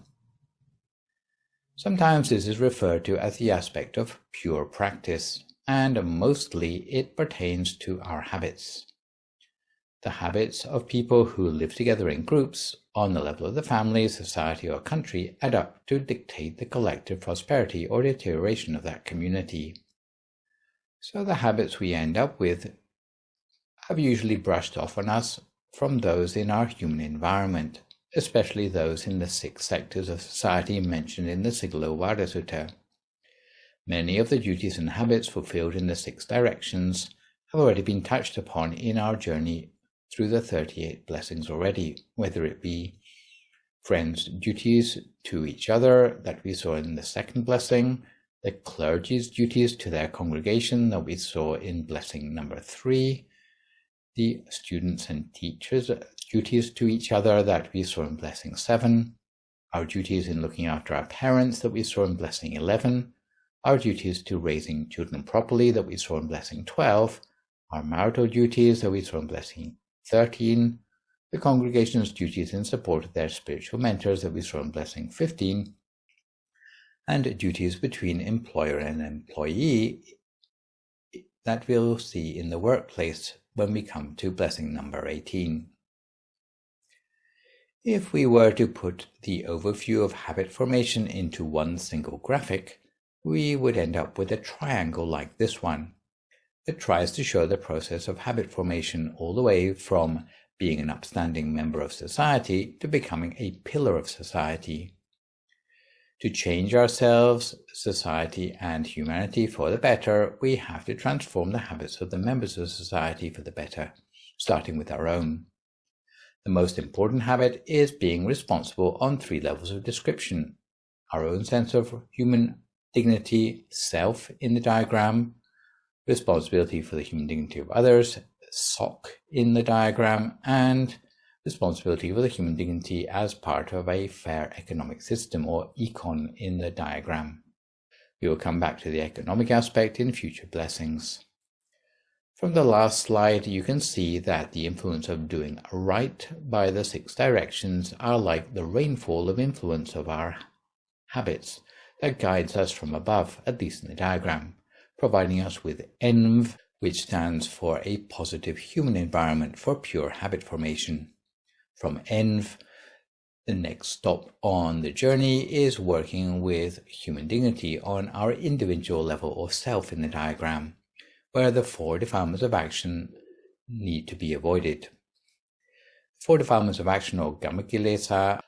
Speaker 1: Sometimes this is referred to as the aspect of pure practice, and mostly it pertains to our habits. The habits of people who live together in groups on the level of the family, society, or country add up to dictate the collective prosperity or deterioration of that community. So the habits we end up with have usually brushed off on us from those in our human environment, especially those in the 6 sectors of society mentioned in the Sigalovada Sutta. Many of the duties and habits fulfilled in the 6 directions have already been touched upon in our journey through the 38 blessings already, whether it be friends' duties to each other that we saw in the 2nd blessing, the clergy's duties to their congregation that we saw in blessing number 3, the students' and teachers' duties to each other that we saw in blessing 7, our duties in looking after our parents that we saw in blessing 11, our duties to raising children properly that we saw in blessing 12, our marital duties that we saw in blessing 13, the congregation's duties in support of their spiritual mentors that we saw in blessing 15, and duties between employer and employee that we'll see in the workplace when we come to blessing number 18. If we were to put the overview of habit formation into one single graphic, we would end up with a triangle like this one that tries to show the process of habit formation all the way from being an upstanding member of society to becoming a pillar of society. To change ourselves, society, and humanity for the better, we have to transform the habits of the members of society for the better, starting with our own. The most important habit is being responsible on 3 levels of description: our own sense of human dignity, self in the diagram, responsibility for the human dignity of others, SOC in the diagram, and responsibility for the human dignity as part of a fair economic system, or econ in the diagram. We will come back to the economic aspect in future blessings. From the last slide, you can see that the influence of doing right by the 6 directions are like the rainfall of influence of our habits that guides us from above, at least in the diagram, providing us with ENV, which stands for a positive human environment for pure habit formation. From ENV, the next stop on the journey is working with human dignity on our individual level or self in the diagram, where the 4 defilements of action need to be avoided. 4 defilements of action, or Gammakilesa,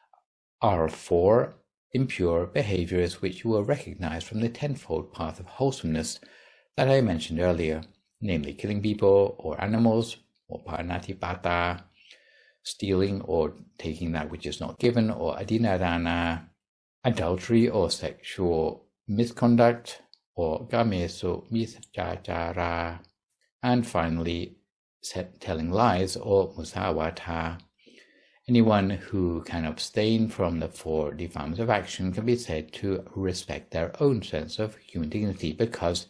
Speaker 1: are 4 impure behaviors which you will recognize from the 10-fold path of wholesomeness that I mentioned earlier, namely killing people or animals, or Paranatipata, stealing or taking that which is not given, or Adinadana, adultery or sexual misconduct, or Gamesu Misachara, and finally telling lies, or Musawata. Anyone who can abstain from the 4 defilements of action can be said to respect their own sense of human dignity, because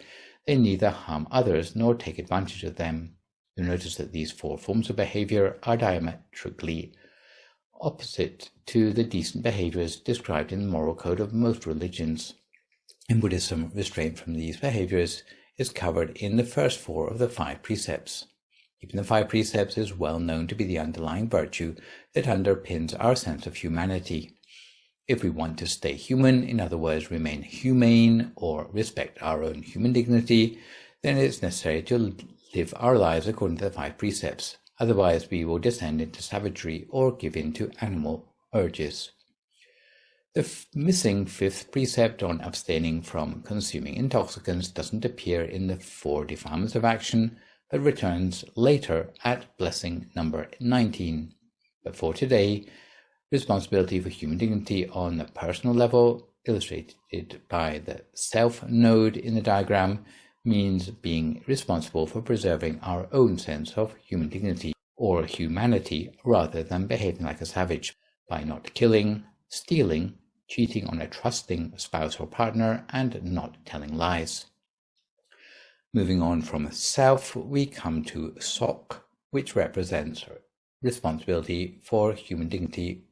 Speaker 1: they neither harm others nor take advantage of them. You'll notice that these 4 forms of behavior are diametrically opposite to the decent behaviors described in the moral code of most religions. In Buddhism, restraint from these behaviors is covered in the first 4 of the 5 precepts. Keeping the 5 precepts is well known to be the underlying virtue that underpins our sense of humanity. If we want to stay human, in other words, remain humane or respect our own human dignity, then it's necessary to live our lives according to the 5 precepts, otherwise we will descend into savagery or give in to animal urges. The missing fifth precept on abstaining from consuming intoxicants doesn't appear in the 4 defilements of action, but returns later at blessing number 19. But for today, responsibility for human dignity on the personal level, illustrated by the self node in the diagram, means being responsible for preserving our own sense of human dignity or humanity rather than behaving like a savage by not killing, stealing, cheating on a trusting spouse or partner, and not telling lies. Moving on from self, we come to sok, which represents responsibility for human dignity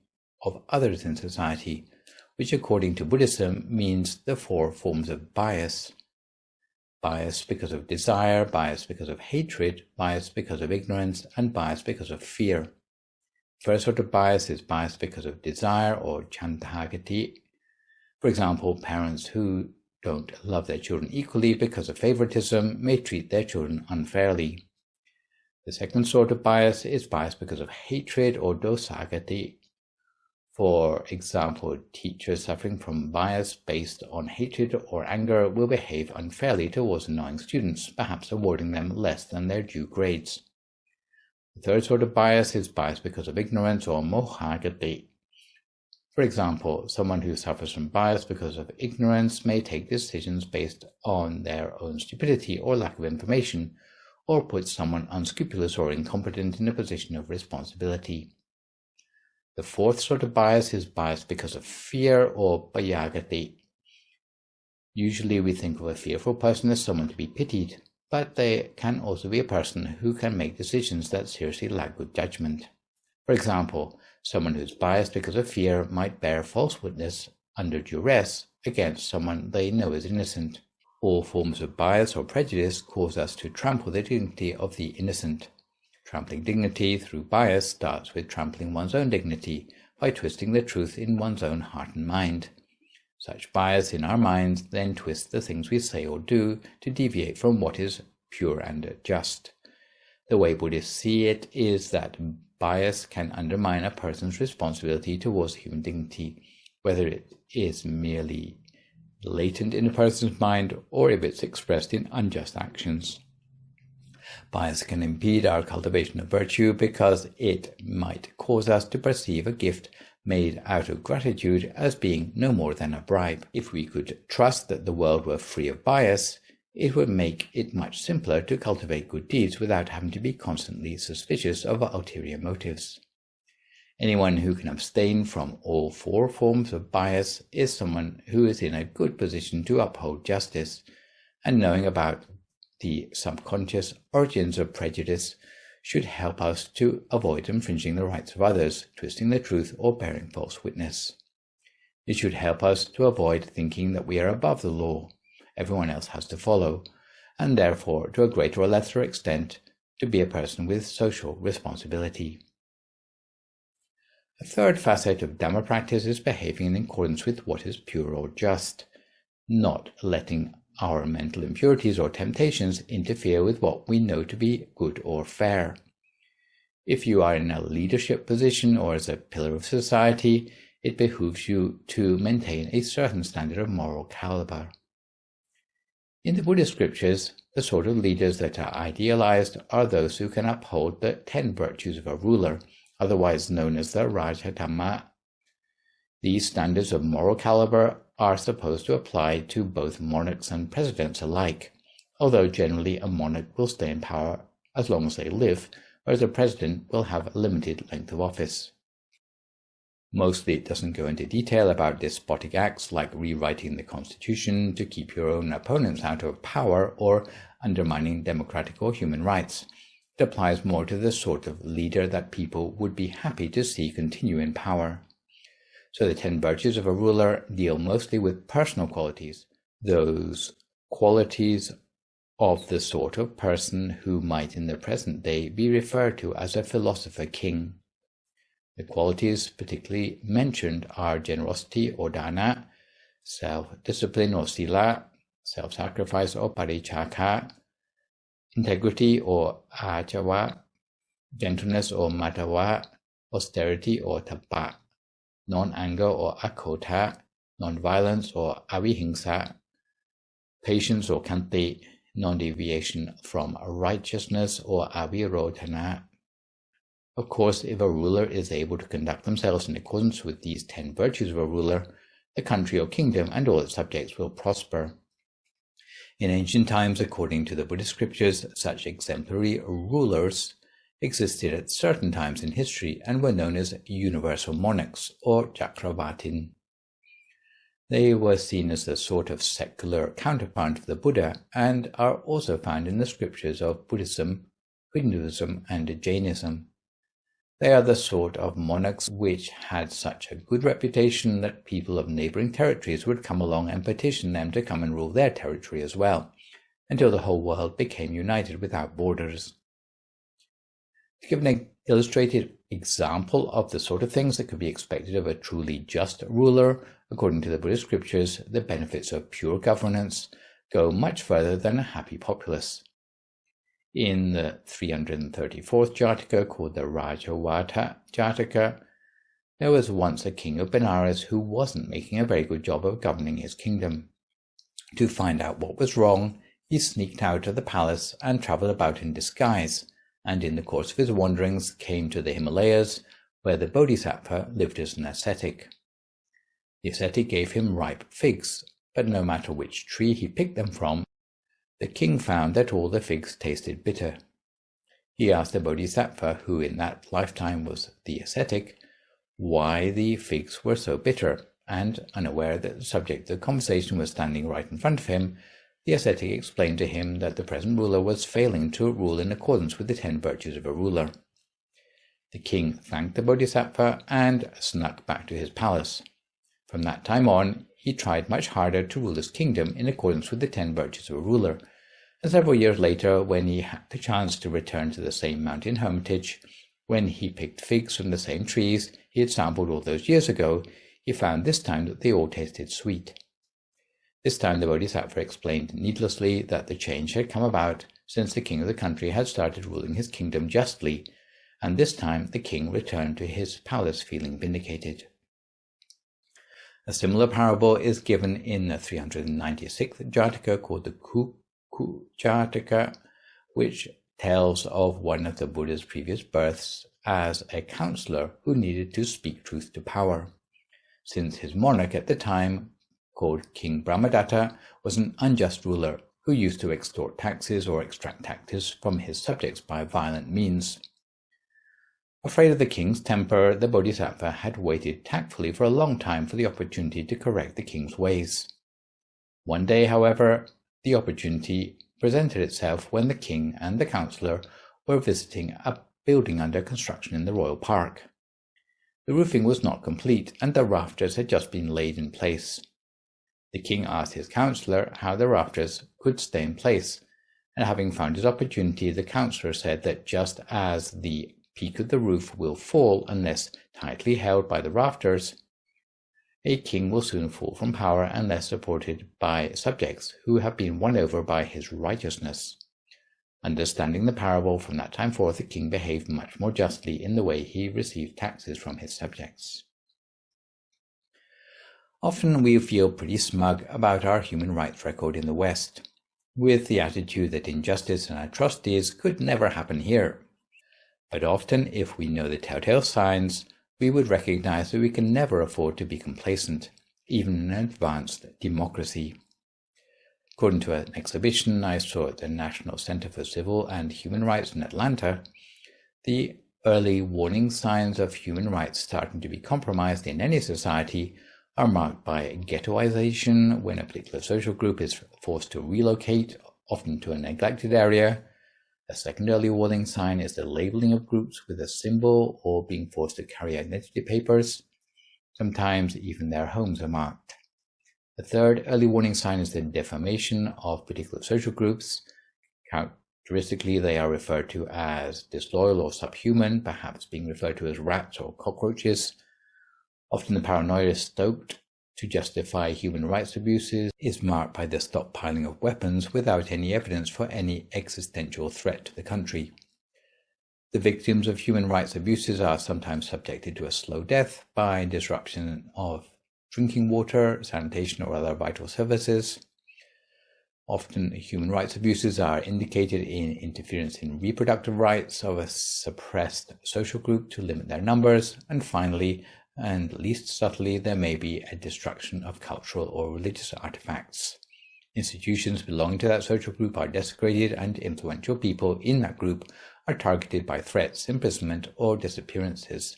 Speaker 1: of others in society, which according to Buddhism means the 4 forms of bias. Bias because of desire, bias because of hatred, bias because of ignorance, and bias because of fear. First sort of bias is bias because of desire or chandhagati. For example, parents who don't love their children equally because of favoritism may treat their children unfairly. The second sort of bias is bias because of hatred or dosagati. For example, teachers suffering from bias based on hatred or anger will behave unfairly towards annoying students, perhaps awarding them less than their due grades. The third sort of bias is bias because of ignorance or mohagati. For example, someone who suffers from bias because of ignorance may take decisions based on their own stupidity or lack of information, or put someone unscrupulous or incompetent in a position of responsibility. The fourth sort of bias is bias because of fear or bayagati. Usually we think of a fearful person as someone to be pitied, but they can also be a person who can make decisions that seriously lack good judgment. For example, someone who's biased because of fear might bear false witness under duress against someone they know is innocent. All forms of bias or prejudice cause us to trample the dignity of the innocent. Trampling dignity through bias starts with trampling one's own dignity by twisting the truth in one's own heart and mind. Such bias in our minds then twists the things we say or do to deviate from what is pure and just. The way Buddhists see it is that bias can undermine a person's responsibility towards human dignity, whether it is merely latent in a person's mind or if it's expressed in unjust actions. Bias can impede our cultivation of virtue because it might cause us to perceive a gift made out of gratitude as being no more than a bribe. If we could trust that the world were free of bias, it would make it much simpler to cultivate good deeds without having to be constantly suspicious of ulterior motives. Anyone who can abstain from all 4 forms of bias is someone who is in a good position to uphold justice, and knowing about the subconscious origins of prejudice should help us to avoid infringing the rights of others, twisting the truth, or bearing false witness. It should help us to avoid thinking that we are above the law, everyone else has to follow, and therefore, to a greater or lesser extent, to be a person with social responsibility. A third facet of Dhamma practice is behaving in accordance with what is pure or just, not letting our mental impurities or temptations interfere with what we know to be good or fair. If you are in a leadership position or as a pillar of society, it behooves you to maintain a certain standard of moral caliber. In the Buddhist scriptures, the sort of leaders that are idealized are those who can uphold the 10 virtues of a ruler, otherwise known as the Rajadhamma. These standards of moral caliber are supposed to apply to both monarchs and presidents alike, although generally a monarch will stay in power as long as they live, whereas a president will have a limited length of office. Mostly it doesn't go into detail about despotic acts like rewriting the constitution to keep your own opponents out of power or undermining democratic or human rights. It applies more to the sort of leader that people would be happy to see continue in power. So the 10 virtues of a ruler deal mostly with personal qualities, those qualities of the sort of person who might in the present day be referred to as a philosopher king. The qualities particularly mentioned are generosity or dana, self-discipline or sila, self-sacrifice or parichaka, integrity or ajawa, gentleness or matawa, austerity or tapa, non-anger or akota, non-violence or avihingsa, patience or kanti, non-deviation from righteousness or avirodhana. Of course, if a ruler is able to conduct themselves in accordance with these 10 virtues of a ruler, the country or kingdom and all its subjects will prosper. In ancient times, according to the Buddhist scriptures, such exemplary rulers existed at certain times in history and were known as universal monarchs or Chakravartin. They were seen as the sort of secular counterpart of the Buddha and are also found in the scriptures of Buddhism, Hinduism, and Jainism. They are the sort of monarchs which had such a good reputation that people of neighboring territories would come along and petition them to come and rule their territory as well, until the whole world became united without borders. To give an illustrated example of the sort of things that could be expected of a truly just ruler, according to the Buddhist scriptures, the benefits of pure governance go much further than a happy populace. In the 334th Jataka, called the Rajavata Jataka, there was once a king of Benares who wasn't making a very good job of governing his kingdom. To find out what was wrong, he sneaked out of the palace and travelled about in disguise, and in the course of his wanderings came to the Himalayas, where the Bodhisattva lived as an ascetic. The ascetic gave him ripe figs, but no matter which tree he picked them from, the king found that all the figs tasted bitter. He asked the Bodhisattva, who in that lifetime was the ascetic, why the figs were so bitter, and, unaware that the subject of the conversation was standing right in front of him, the ascetic explained to him that the present ruler was failing to rule in accordance with the 10 virtues of a ruler. The king thanked the Bodhisattva and snuck back to his palace. From that time on, he tried much harder to rule his kingdom in accordance with the 10 virtues of a ruler, and several years later, when he had the chance to return to the same mountain hermitage, when he picked figs from the same trees he had sampled all those years ago, he found this time that they all tasted sweet. This time the Bodhisattva explained needlessly that the change had come about since the king of the country had started ruling his kingdom justly, and this time the king returned to his palace feeling vindicated. A similar parable is given in the 396th Jataka, called the Kuku Jataka, which tells of one of the Buddha's previous births as a counselor who needed to speak truth to power, since his monarch at the time, called King Brahmadatta, was an unjust ruler who used to extort taxes or extract taxes from his subjects by violent means. Afraid of the king's temper, the Bodhisattva had waited tactfully for a long time for the opportunity to correct the king's ways. One day, however, the opportunity presented itself when the king and the councillor were visiting a building under construction in the royal park. The roofing was not complete, and the rafters had just been laid in place. The king asked his councillor how the rafters could stay in place, and having found his opportunity, the councillor said that just as the peak of the roof will fall unless tightly held by the rafters, a king will soon fall from power unless supported by subjects who have been won over by his righteousness. Understanding the parable, from that time forth the king behaved much more justly in the way he received taxes from his subjects. Often we feel pretty smug about our human rights record in the West, with the attitude that injustice and atrocities could never happen here. But often, if we know the telltale signs, we would recognize that we can never afford to be complacent, even in an advanced democracy. According to an exhibition I saw at the National Center for Civil and Human Rights in Atlanta, the early warning signs of human rights starting to be compromised in any society are marked by ghettoization, when a particular social group is forced to relocate, often to a neglected area. A second early warning sign is the labeling of groups with a symbol or being forced to carry identity papers. Sometimes even their homes are marked. The third early warning sign is the defamation of particular social groups. Characteristically, they are referred to as disloyal or subhuman, perhaps being referred to as rats or cockroaches. Often the paranoia is stoked to justify human rights abuses is marked by the stockpiling of weapons without any evidence for any existential threat to the country. The victims of human rights abuses are sometimes subjected to a slow death by disruption of drinking water, sanitation, or other vital services. Often, human rights abuses are indicated in interference in reproductive rights of a suppressed social group to limit their numbers. And finally, and least subtly, there may be a destruction of cultural or religious artifacts. Institutions belonging to that social group are desecrated, and influential people in that group are targeted by threats, imprisonment, or disappearances,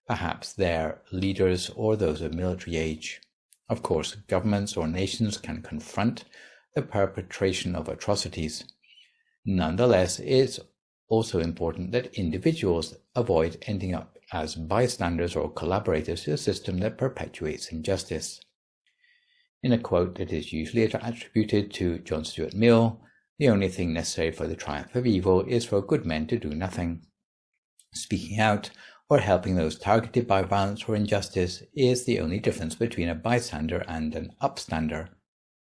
Speaker 1: perhaps their leaders or those of military age. Of course, governments or nations can confront the perpetration of atrocities. Nonetheless, it's also important that individuals avoid ending up as bystanders or collaborators to a system that perpetuates injustice. In a quote that is usually attributed to John Stuart Mill, the only thing necessary for the triumph of evil is for good men to do nothing. Speaking out or helping those targeted by violence or injustice is the only difference between a bystander and an upstander.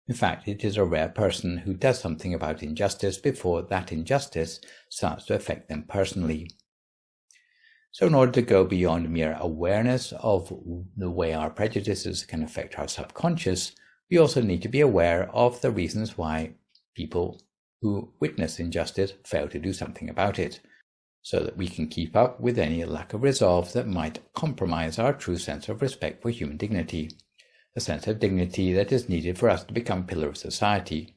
Speaker 1: In fact, it is a rare person who does something about injustice before that injustice starts to affect them personally. So in order to go beyond mere awareness of the way our prejudices can affect our subconscious, we also need to be aware of the reasons why people who witness injustice fail to do something about it, so that we can keep up with any lack of resolve that might compromise our true sense of respect for human dignity, a sense of dignity that is needed for us to become a pillar of society,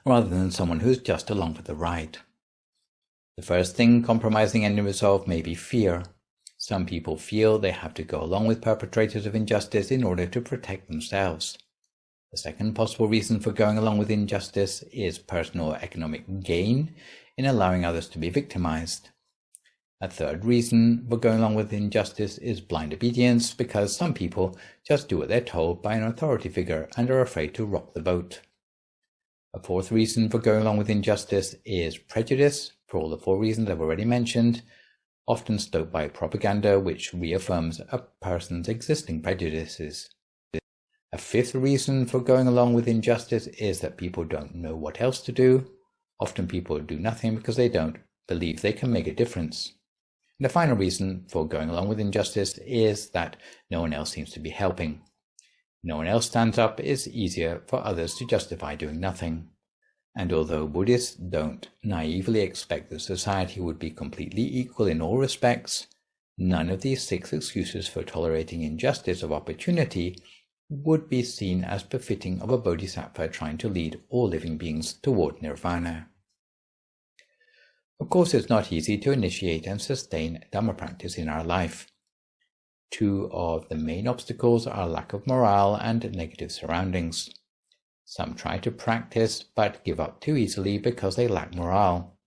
Speaker 1: rather than someone who's just along for the ride. The first thing compromising any resolve may be fear. Some people feel they have to go along with perpetrators of injustice in order to protect themselves. The second possible reason for going along with injustice is personal or economic gain in allowing others to be victimized. A third reason for going along with injustice is blind obedience, because some people just do what they're told by an authority figure and are afraid to rock the boat. A fourth reason for going along with injustice is prejudice, for all the four reasons I've already mentioned, often stoked by propaganda which reaffirms a person's existing prejudices. A fifth reason for going along with injustice is that people don't know what else to do. Often people do nothing because they don't believe they can make a difference. And the final reason for going along with injustice is that no one else seems to be helping. No one else stands up, it's easier for others to justify doing nothing. And although Buddhists don't naively expect that society would be completely equal in all respects, none of these 6 excuses for tolerating injustice of opportunity would be seen as befitting of a bodhisattva trying to lead all living beings toward nirvana. Of course, it's not easy to initiate and sustain Dhamma practice in our life. 2 of the main obstacles are lack of morale and negative surroundings. Some try to practice but give up too easily because they lack morale.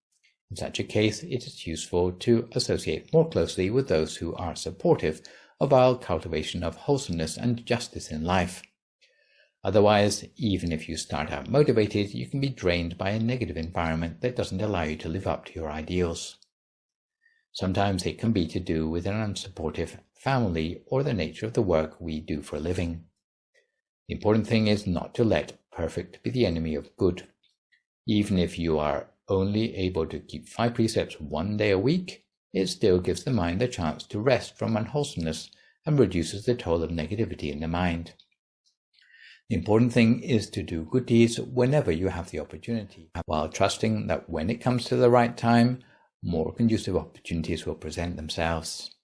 Speaker 1: In such a case, it is useful to associate more closely with those who are supportive of our cultivation of wholesomeness and justice in life. Otherwise, even if you start out motivated, you can be drained by a negative environment that doesn't allow you to live up to your ideals. Sometimes it can be to do with an unsupportive family or the nature of the work we do for a living. The important thing is not to let perfect be the enemy of good. Even if you are only able to keep 5 precepts 1 day a week, it still gives the mind the chance to rest from unwholesomeness and reduces the toll of negativity in the mind. The important thing is to do good deeds whenever you have the opportunity, while trusting that when it comes to the right time, more conducive opportunities will present themselves.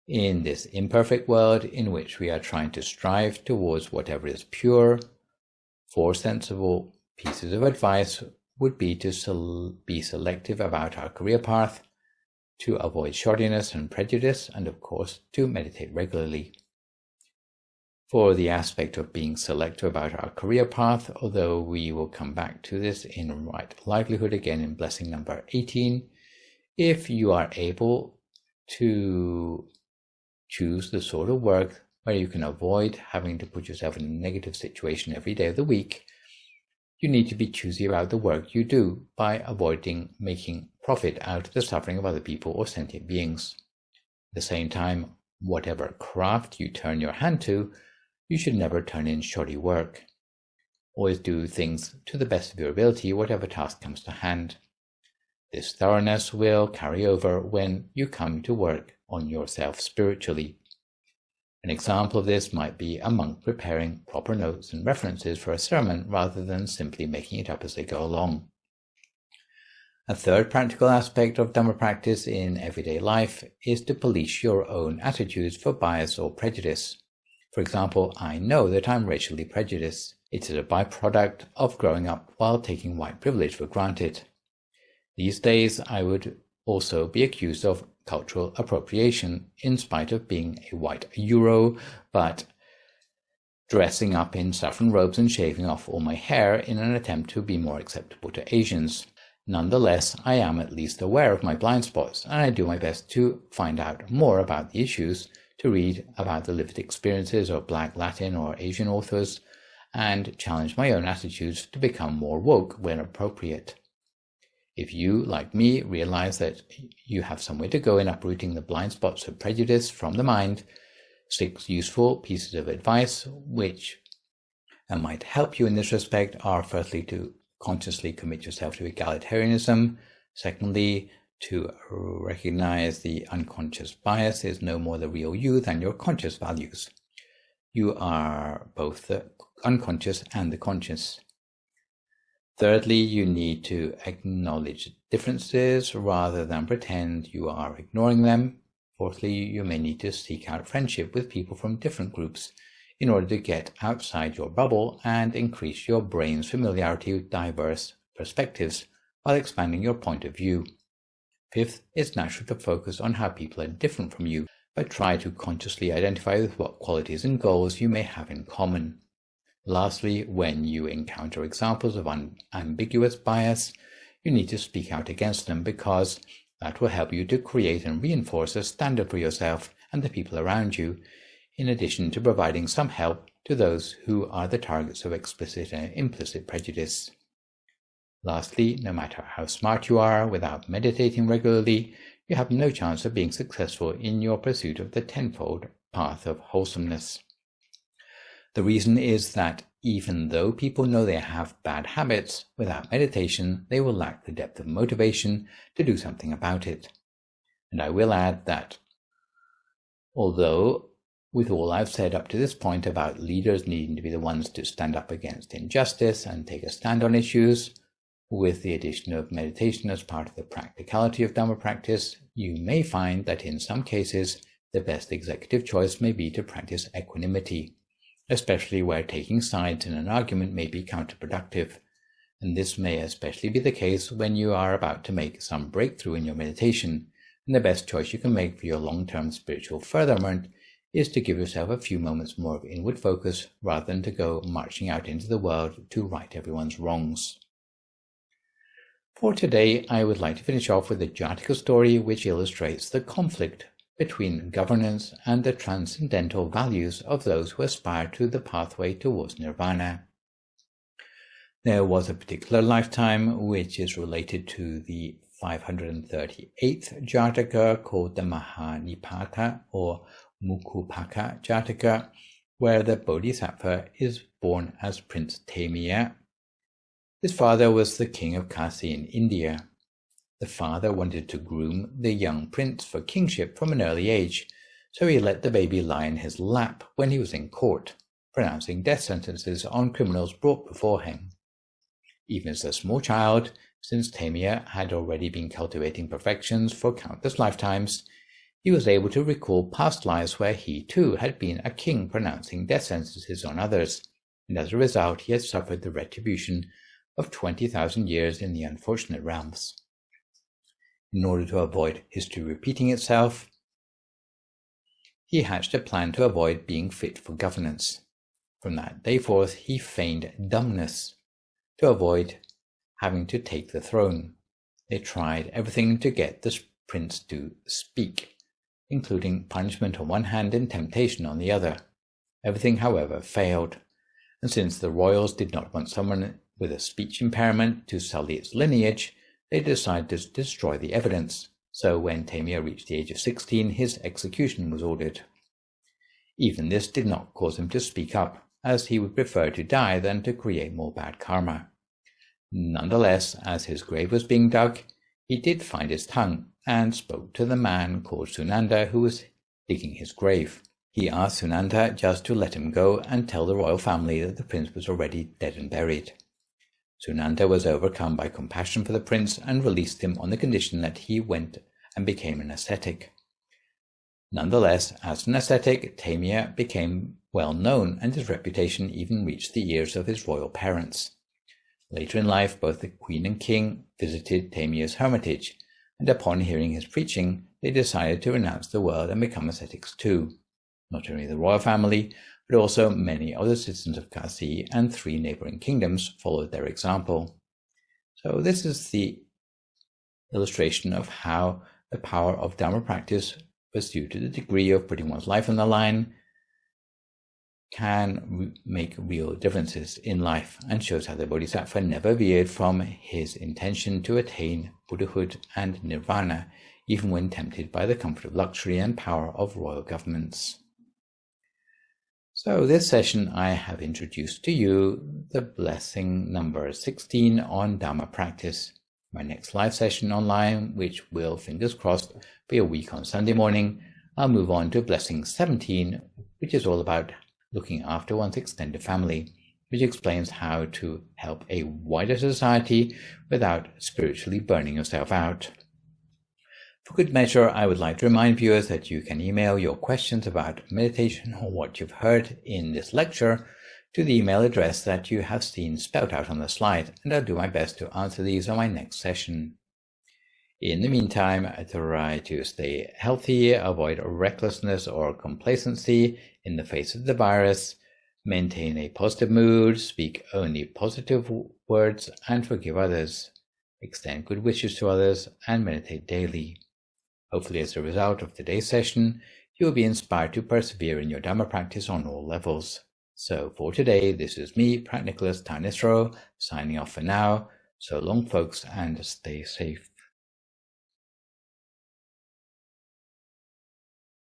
Speaker 1: In this imperfect world in which we are trying to strive towards whatever is pure, 4 sensible pieces of advice would be to be selective about our career path, to avoid shoddiness and prejudice, and of course to meditate regularly. For the aspect of being selective about our career path, although we will come back to this in Right Livelihood again in blessing number 18, if you are able to choose the sort of work where you can avoid having to put yourself in a negative situation every day of the week, you need to be choosy about the work you do by avoiding making profit out of the suffering of other people or sentient beings. At the same time, whatever craft you turn your hand to, you should never turn in shoddy work. Always do things to the best of your ability, whatever task comes to hand. This thoroughness will carry over when you come to work on yourself spiritually. An example of this might be a monk preparing proper notes and references for a sermon rather than simply making it up as they go along. A third practical aspect of Dhamma practice in everyday life is to police your own attitudes for bias or prejudice. For example, I know that I'm racially prejudiced. It is a byproduct of growing up while taking white privilege for granted. These days, I would also be accused of cultural appropriation in spite of being a white Euro, but dressing up in saffron robes and shaving off all my hair in an attempt to be more acceptable to Asians. Nonetheless, I am at least aware of my blind spots, and I do my best to find out more about the issues, to read about the lived experiences of Black, Latin, or Asian authors, and challenge my own attitudes to become more woke when appropriate. If you, like me, realize that you have some way to go in uprooting the blind spots of prejudice from the mind, 6 useful pieces of advice which might help you in this respect are: firstly, to consciously commit yourself to egalitarianism; secondly, to recognize the unconscious bias is no more the real you than your conscious values. You are both the unconscious and the conscious. Thirdly, you need to acknowledge differences rather than pretend you are ignoring them. Fourthly, you may need to seek out friendship with people from different groups in order to get outside your bubble and increase your brain's familiarity with diverse perspectives while expanding your point of view. Fifth, it's natural to focus on how people are different from you, but try to consciously identify with what qualities and goals you may have in common. Lastly, when you encounter examples of ambiguous bias, you need to speak out against them, because that will help you to create and reinforce a standard for yourself and the people around you, in addition to providing some help to those who are the targets of explicit and implicit prejudice. Lastly, no matter how smart you are, without meditating regularly, you have no chance of being successful in your pursuit of the tenfold path of wholesomeness. The reason is that even though people know they have bad habits, without meditation they will lack the depth of motivation to do something about it. And I will add that although, with all I've said up to this point about leaders needing to be the ones to stand up against injustice and take a stand on issues, with the addition of meditation as part of the practicality of Dhamma practice, you may find that in some cases the best executive choice may be to practice equanimity, especially where taking sides in an argument may be counterproductive. And this may especially be the case when you are about to make some breakthrough in your meditation, and the best choice you can make for your long-term spiritual furtherment is to give yourself a few moments more of inward focus rather than to go marching out into the world to right everyone's wrongs. For today, I would like to finish off with a Jataka story which illustrates the conflict between governance and the transcendental values of those who aspire to the pathway towards nirvana. There was a particular lifetime which is related to the 538th Jataka called the Mahanipata or Mukupaka Jataka, where the Bodhisattva is born as Prince Tamiya. His father was the king of Kasi in India. The father wanted to groom the young prince for kingship from an early age, so he let the baby lie in his lap when he was in court, pronouncing death sentences on criminals brought before him. Even as a small child, since Tamiya had already been cultivating perfections for countless lifetimes, he was able to recall past lives where he too had been a king pronouncing death sentences on others, and as a result he had suffered the retribution of 20,000 years in the unfortunate realms. In order to avoid history repeating itself, he hatched a plan to avoid being fit for governance. From that day forth, he feigned dumbness to avoid having to take the throne. They tried everything to get the prince to speak, including punishment on one hand and temptation on the other. Everything, however, failed, and since the royals did not want someone with a speech impairment to sully its lineage, they decided to destroy the evidence. So when Tamiya reached the age of 16, his execution was ordered. Even this did not cause him to speak up, as he would prefer to die than to create more bad karma. Nonetheless, as his grave was being dug, he did find his tongue and spoke to the man called Sunanda who was digging his grave. He asked Sunanda just to let him go and tell the royal family that the prince was already dead and buried. Sunanda was overcome by compassion for the prince and released him on the condition that he went and became an ascetic. Nonetheless, as an ascetic, Tamir became well known, and his reputation even reached the ears of his royal parents. Later in life, both the queen and king visited Tamir's hermitage, and upon hearing his preaching, they decided to renounce the world and become ascetics too. Not only the royal family, but also many other citizens of Kasi and 3 neighboring kingdoms followed their example. So this is the illustration of how the power of Dhamma practice, pursued to the degree of putting one's life on the line, can make real differences in life, and shows how the Bodhisattva never veered from his intention to attain Buddhahood and Nirvana, even when tempted by the comfort of luxury and power of royal governments. So this session I have introduced to you the blessing number 16 on Dhamma practice. My next live session online, which will, fingers crossed, be a week on Sunday morning, I'll move on to blessing 17, which is all about looking after one's extended family, which explains how to help a wider society without spiritually burning yourself out. For good measure, I would like to remind viewers that you can email your questions about meditation or what you've heard in this lecture to the email address that you have seen spelled out on the slide, and I'll do my best to answer these on my next session. In the meantime, I try to stay healthy, avoid recklessness or complacency in the face of the virus, maintain a positive mood, speak only positive words, and forgive others, extend good wishes to others, and meditate daily. Hopefully, as a result of today's session, you will be inspired to persevere in your Dhamma practice on all levels. So for today, this is me, Phra Nicholas Thanissaro, signing off for now. So long, folks, and stay safe.